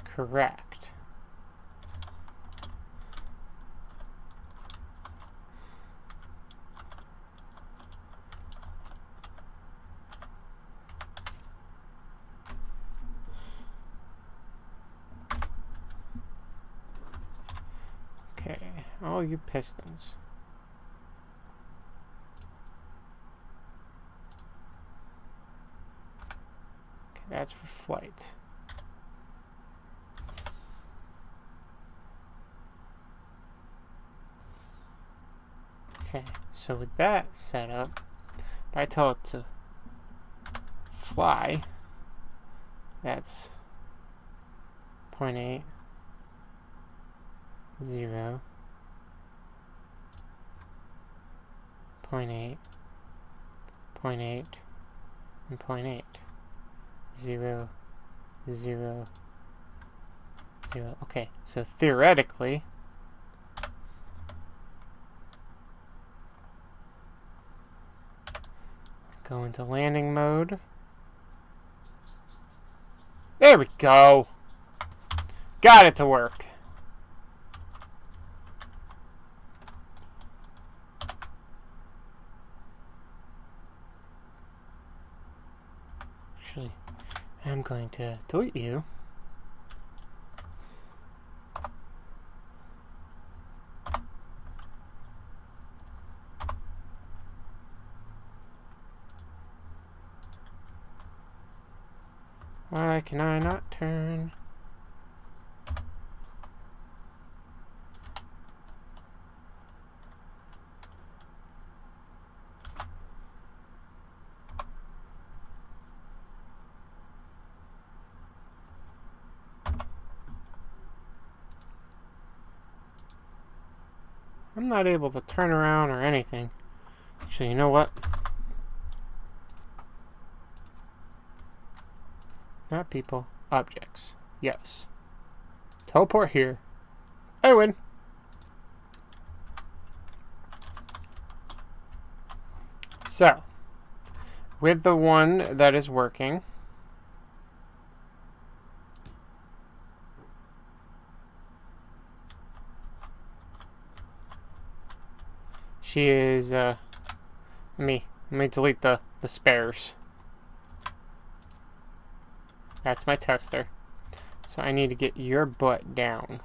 correct. Okay, all you pistons. That's for flight. Okay, so with that set up, if I tell it to fly, that's 0.8, 0, 0.8, 0.8, and 0.8. 0, 0, 0. Okay, so theoretically, go into landing mode. There we go. Got it to work. Actually, I'm going to delete you. Why can I not turn? I'm not able to turn around or anything. Actually, you know what? Not people. Objects. Yes. Teleport here. I win. So, with the one that is working, She is, let me delete the spares. That's my tester. So I need to get your butt down.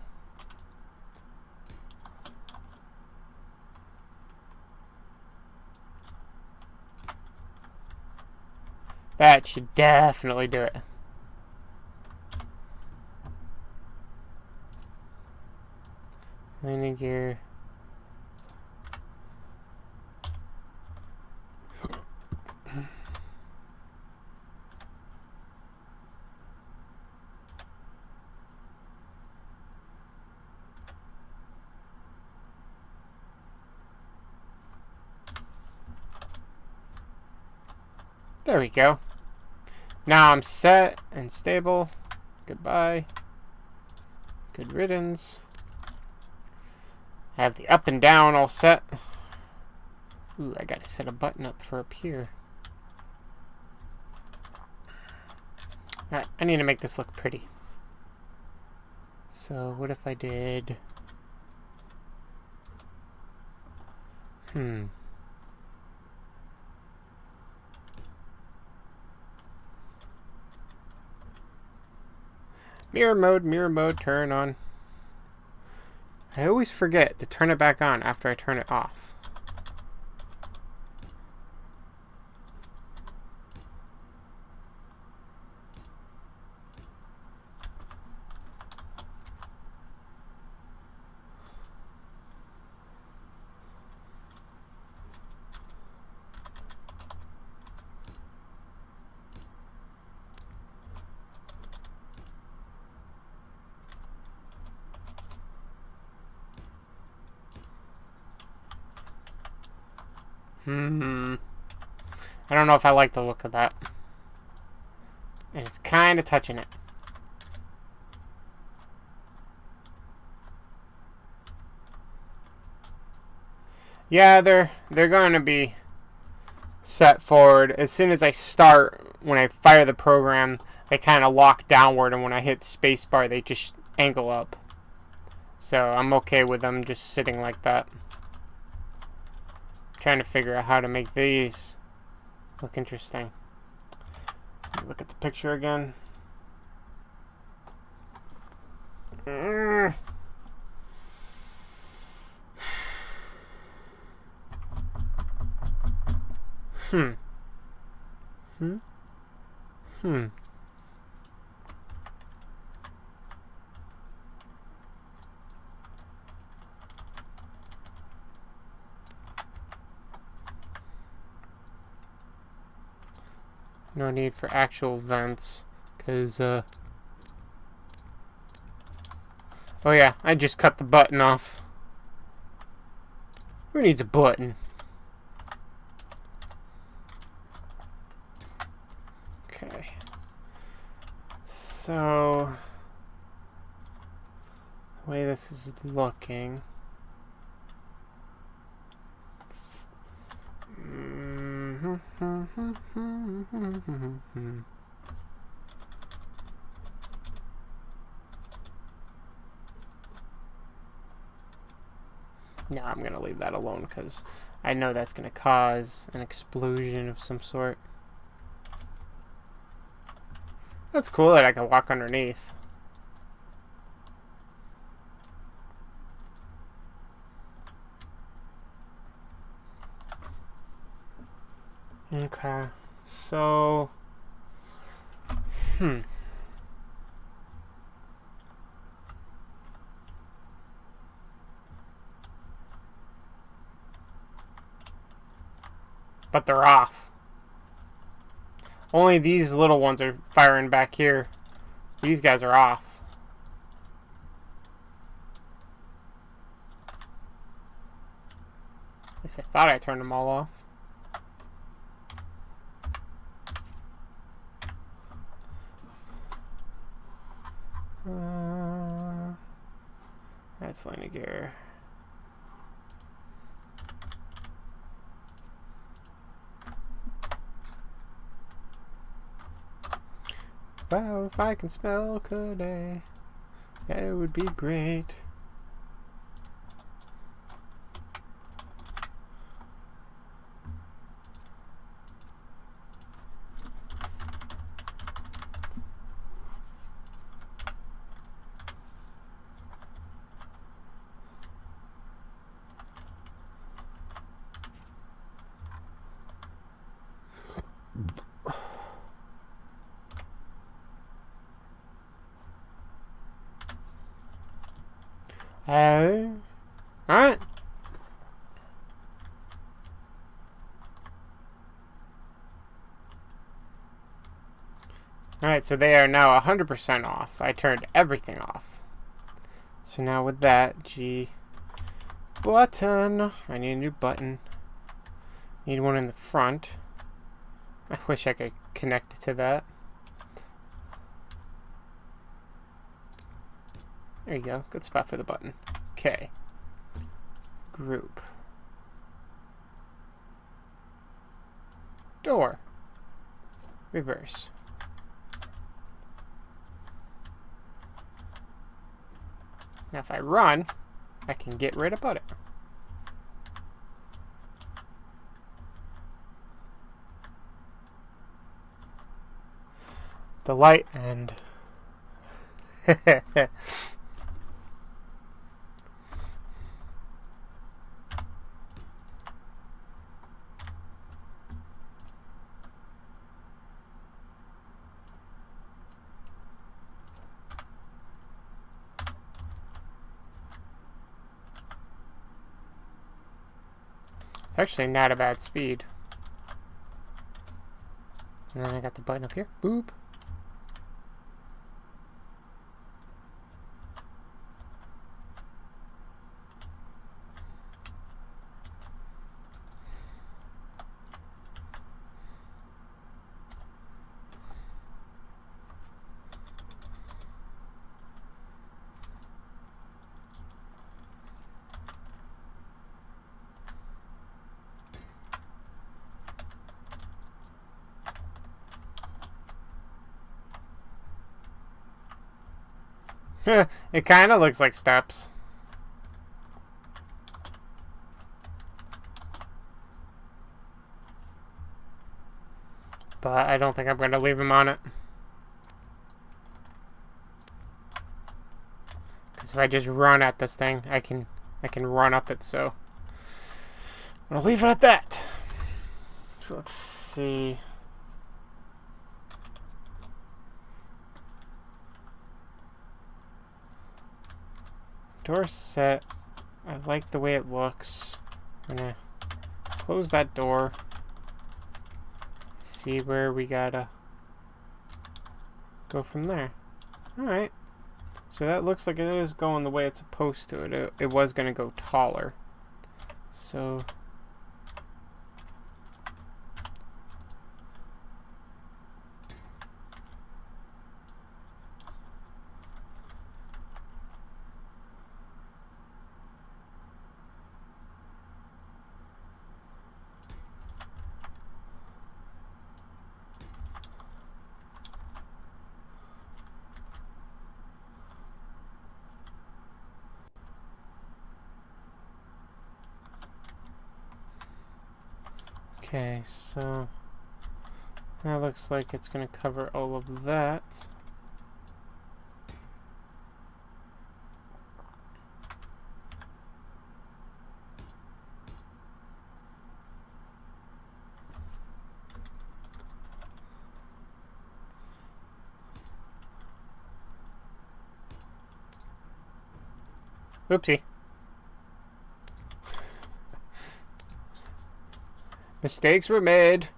That should definitely do it. Landing gear. There we go. Now I'm set and stable. Goodbye. Good riddance. I have the up and down all set. Ooh, I gotta set a button up for up here. Alright, I need to make this look pretty. So, what if I did... Mirror mode, turn on. I always forget to turn it back on after I turn it off. I don't know if I like the look of that. And it's kind of touching it. Yeah, they're going to be set forward. As soon as I start, when I fire the program, they kind of lock downward, and when I hit spacebar, they just angle up. So I'm okay with them just sitting like that. Trying to figure out how to make these look interesting. Look at the picture again. No need for actual vents, because, oh yeah, I just cut the button off. Who needs a button? Okay. So, the way this is looking... No, I'm going to leave that alone because I know that's going to cause an explosion of some sort. That's cool that I can walk underneath. Okay, so... But they're off. Only these little ones are firing back here. These guys are off. At least I thought I turned them all off. That's landing gear. Wow, if I can smell today, that would be great. Alright. Alright, so they are now 100% off. I turned everything off. So now with that, G button. I need a new button. Need one in the front. I wish I could connect it to that. There you go. Good spot for the button. Okay. Group. Door. Reverse. Now if I run, I can get right about it. The light and... It's actually not a bad speed. And then I got the button up here. Boop. It kind of looks like steps. But I don't think I'm going to leave him on it. Because if I just run at this thing, I can run up it, so I'm going to leave it at that. So let's see. Door set. I like the way it looks. I'm gonna close that door. See where we gotta go from there. Alright. So that looks like it is going the way it's supposed to. It was gonna go taller. So... Okay, so that looks like it's going to cover all of that. Oopsie. Mistakes were made.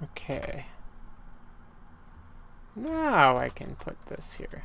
Okay. Now I can put this here.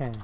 Okay.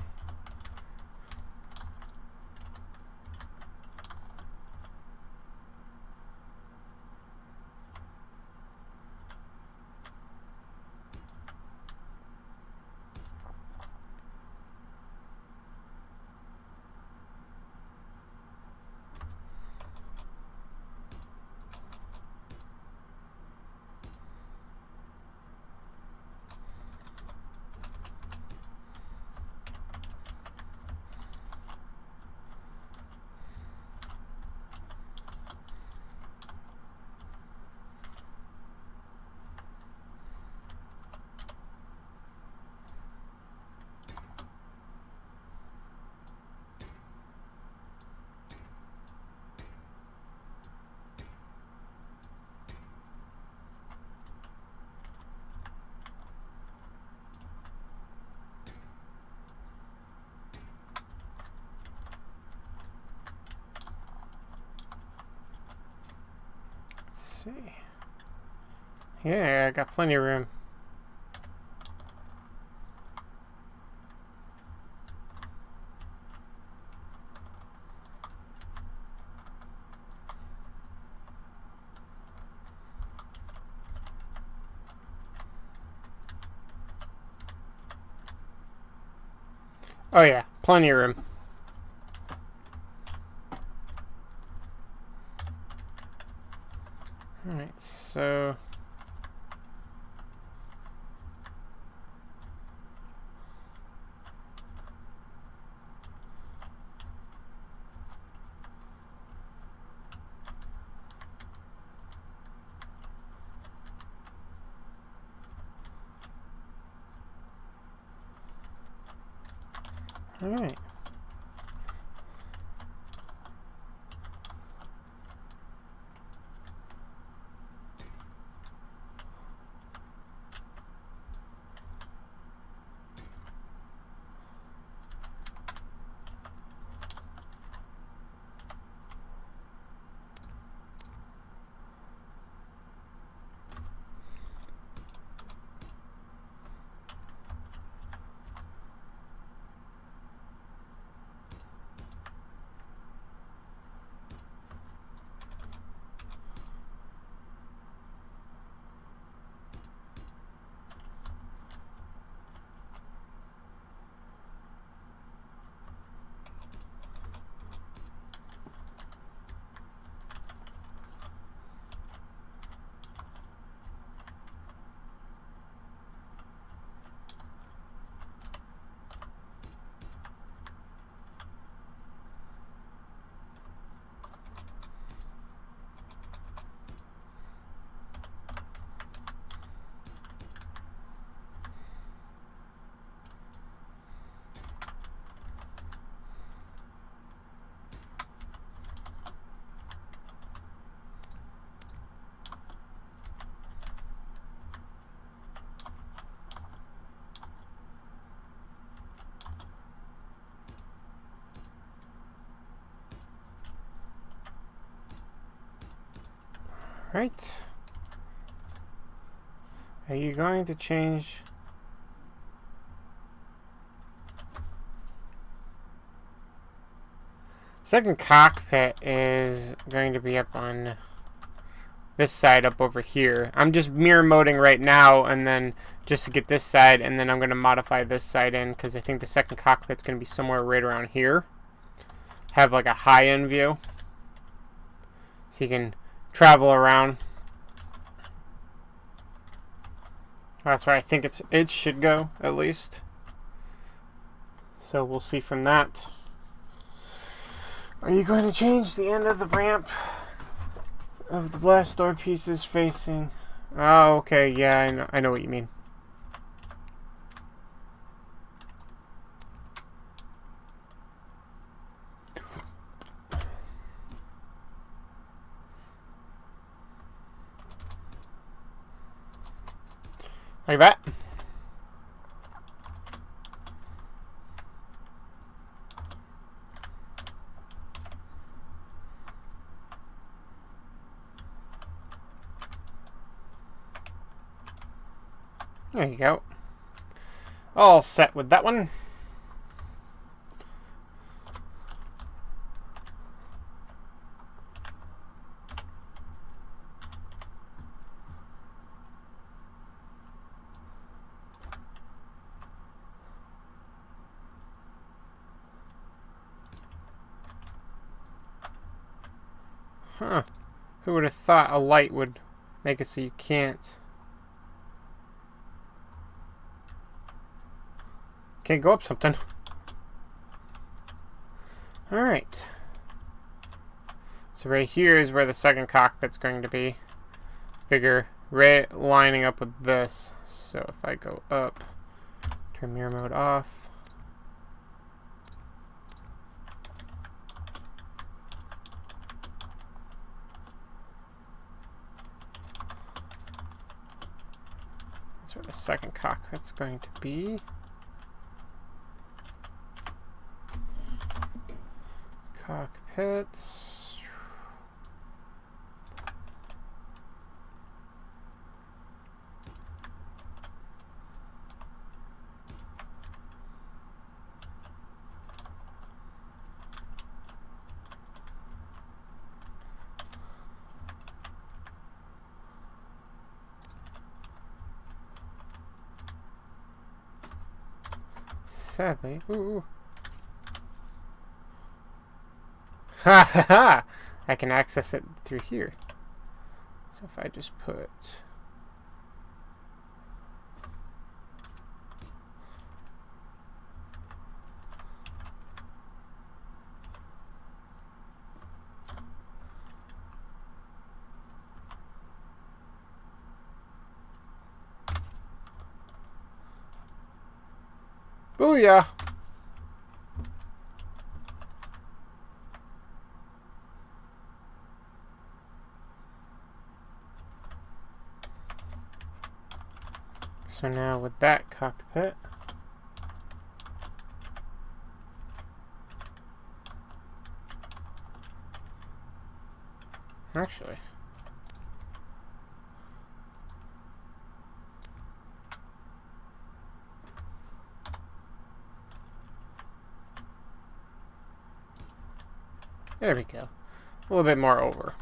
See. Yeah, I got plenty of room. Oh yeah, plenty of room. Alright, so... Alright. Right. Are you going to change? Second cockpit is going to be up on this side up over here. I'm just mirror moding right now and then just to get this side, and then I'm going to modify this side in because I think the second cockpit's going to be somewhere right around here. Have like a high-end view so you can travel around. That's where I think it should go, at least. So we'll see from that. Are you going to change the end of the ramp of the blast door pieces facing? Oh, okay, yeah, I know what you mean. Like that. There you go. All set with that one. Huh. Who would have thought a light would make it so you can't go up something. Alright. So right here is where the second cockpit's going to be. Figure right lining up with this. So if I go up, turn mirror mode off. That's where the second cockpit's going to be. Cockpits. Sadly, ooh. Ha ha ha! I can access it through here. So if I just put... Booyah! So now with that cockpit, actually, there we go. A little bit more over.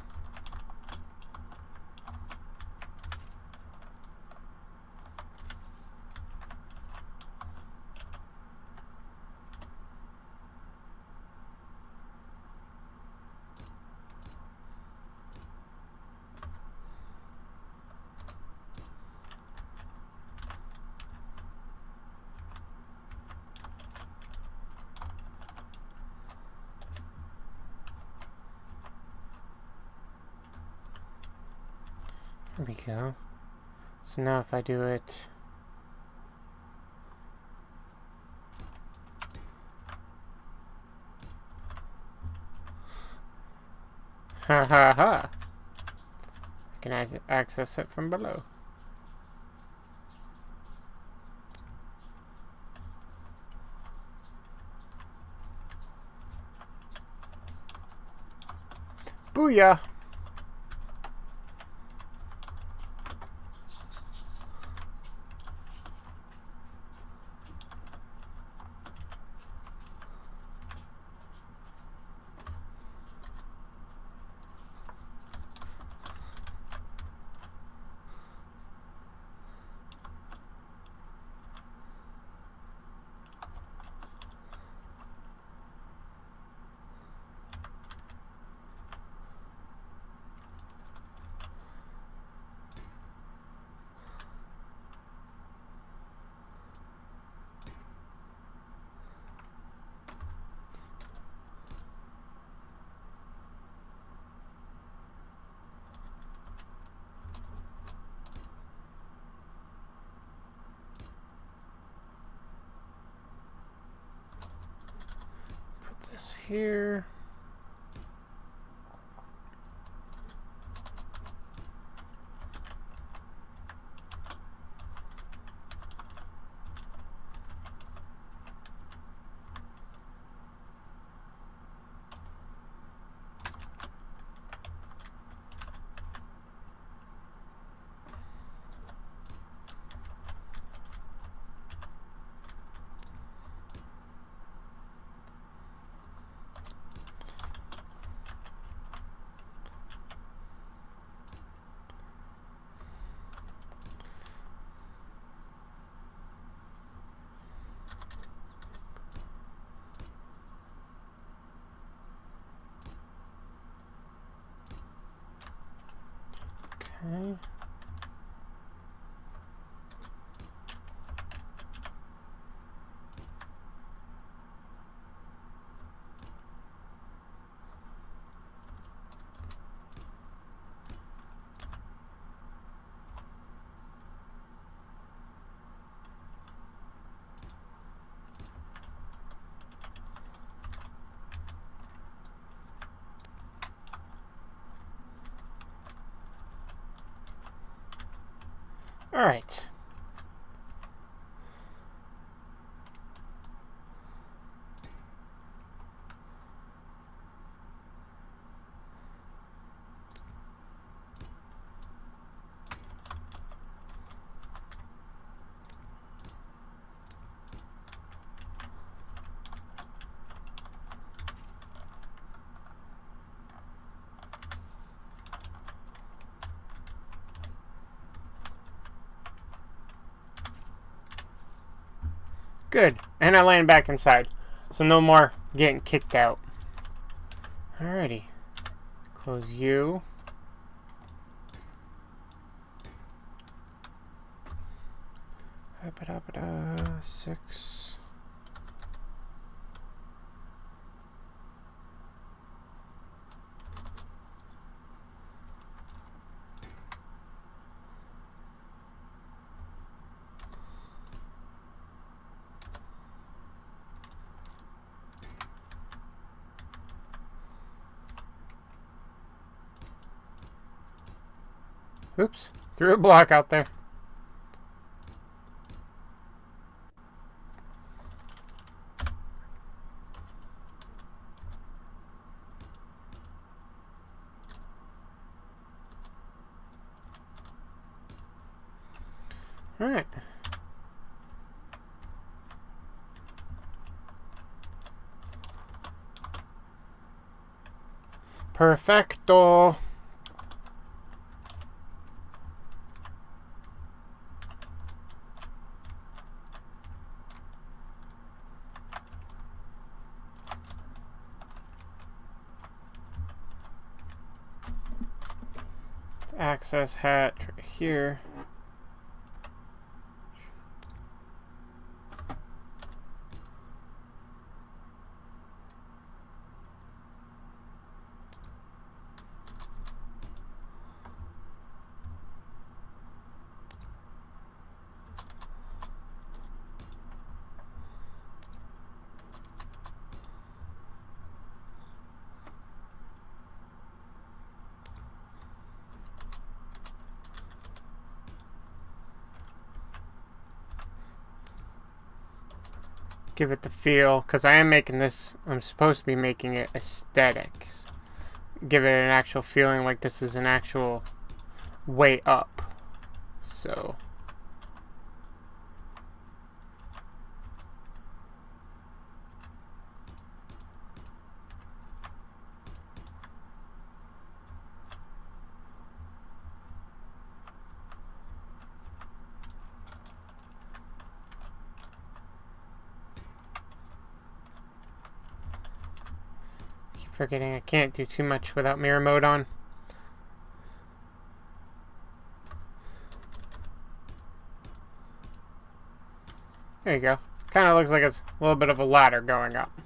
There we go. So now if I do it... Ha ha ha! I can access it from below. Booyah! This here. Okay. All right. Good. And I land back inside. So no more getting kicked out. Alrighty. Close you. Ba-da-ba-da, 6. Oops. Threw a block out there. Alright. Perfecto. Access hatch right here. Give it the feel, because I am making this, I'm supposed to be making it aesthetics. Give it an actual feeling like this is an actual way up. So. Forgetting I can't do too much without mirror mode on. There you go. Kind of looks like it's a little bit of a ladder going up.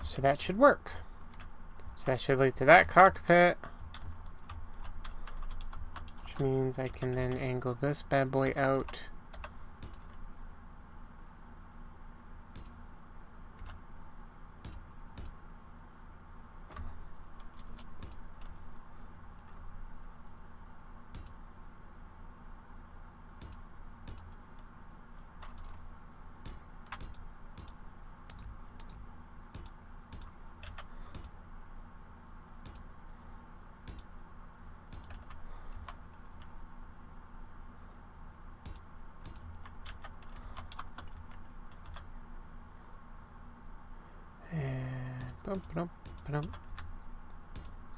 So that should work. So that should lead to that cockpit. Which means I can then angle this bad boy out.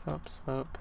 Slope, slope.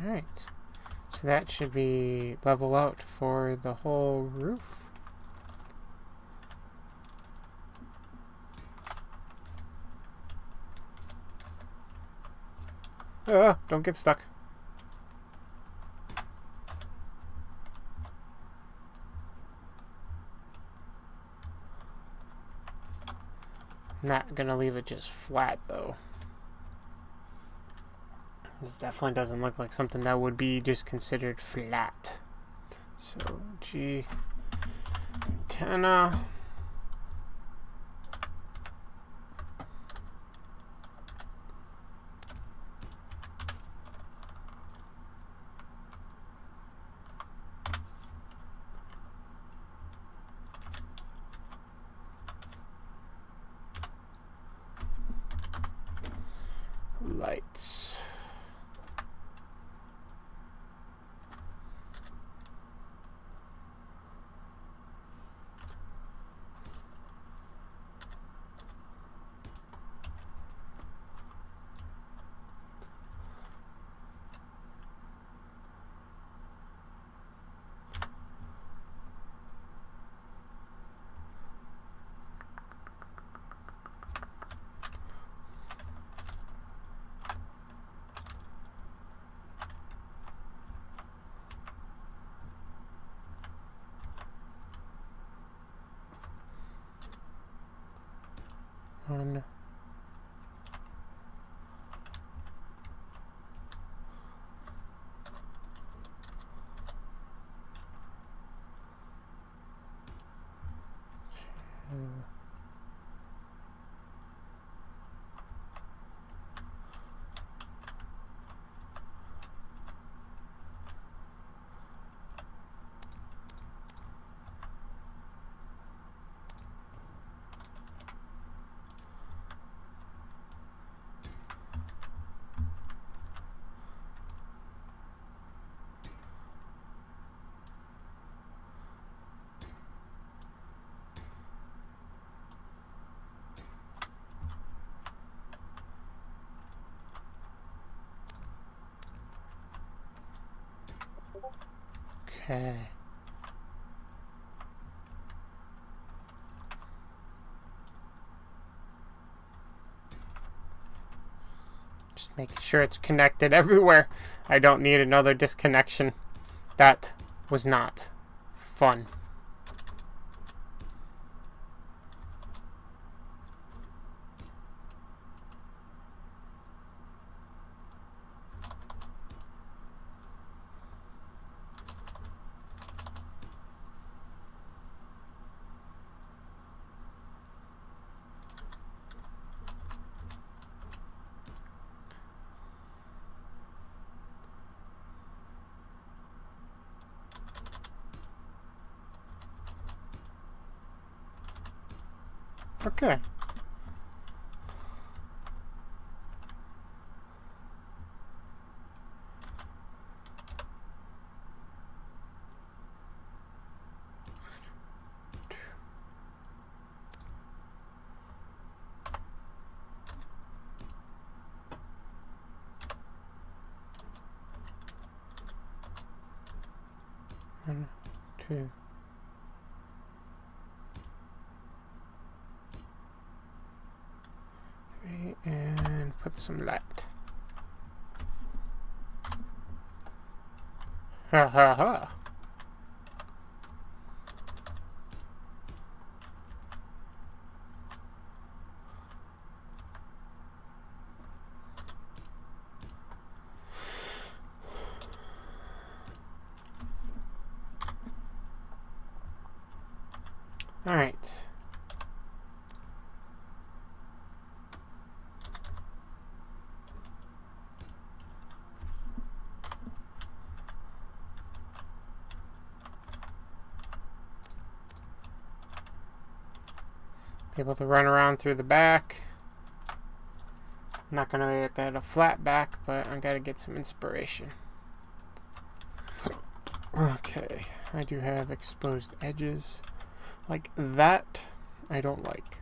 Alright. So that should be level out for the whole roof. Don't get stuck. Not gonna leave it just flat though. This definitely doesn't look like something that would be just considered flat. So G antenna. Lights. One. Two. Okay. Just making sure it's connected everywhere. I don't need another disconnection. That was not fun. Okay. One, two. And put some light. Ha ha ha. All right. Able to run around through the back. I'm not gonna get a flat back, but I gotta get some inspiration. Okay, I do have exposed edges. Like that, I don't like.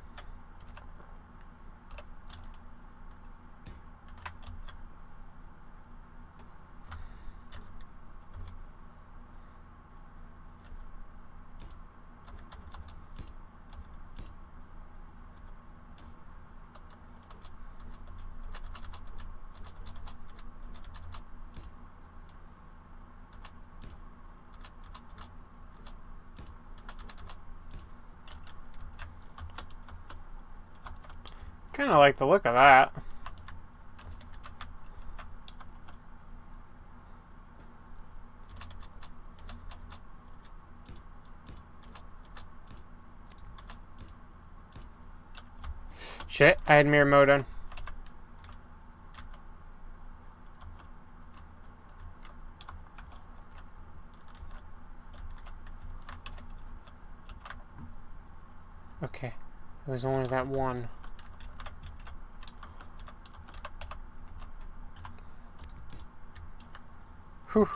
Kind of like the look of that. Shit, I had mirror mode on. Okay, it was only that one. Whew.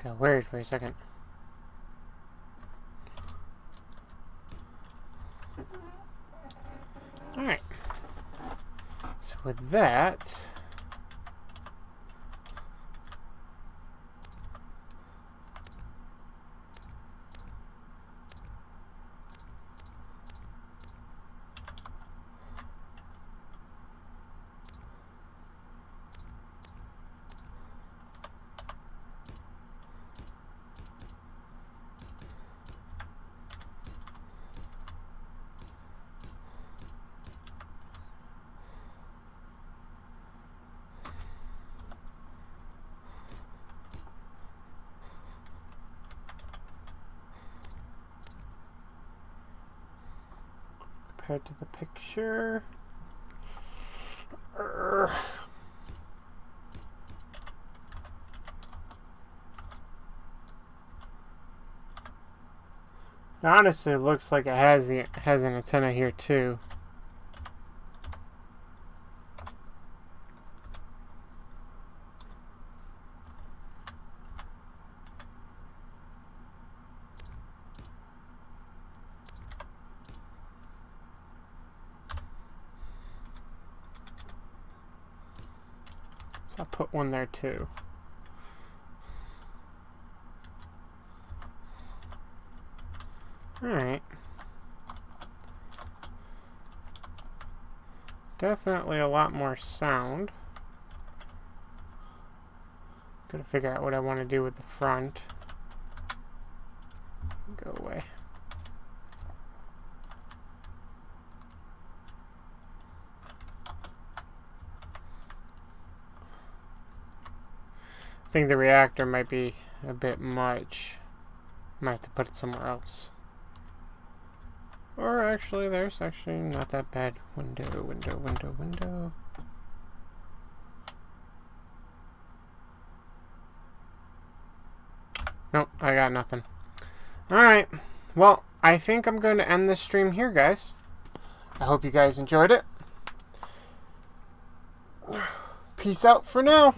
Got worried for a second. Alright. So with that... compared to the picture. Honestly, it looks like it has an antenna here too. So I'll put one there too. Alright. Definitely a lot more sound. Gotta figure out what I want to do with the front. Go away. I think the reactor might be a bit much. Might have to put it somewhere else. Or actually, there's actually not that bad. Window, window, window, window. Nope, I got nothing. Alright, well, I think I'm going to end this stream here, guys. I hope you guys enjoyed it. Peace out for now.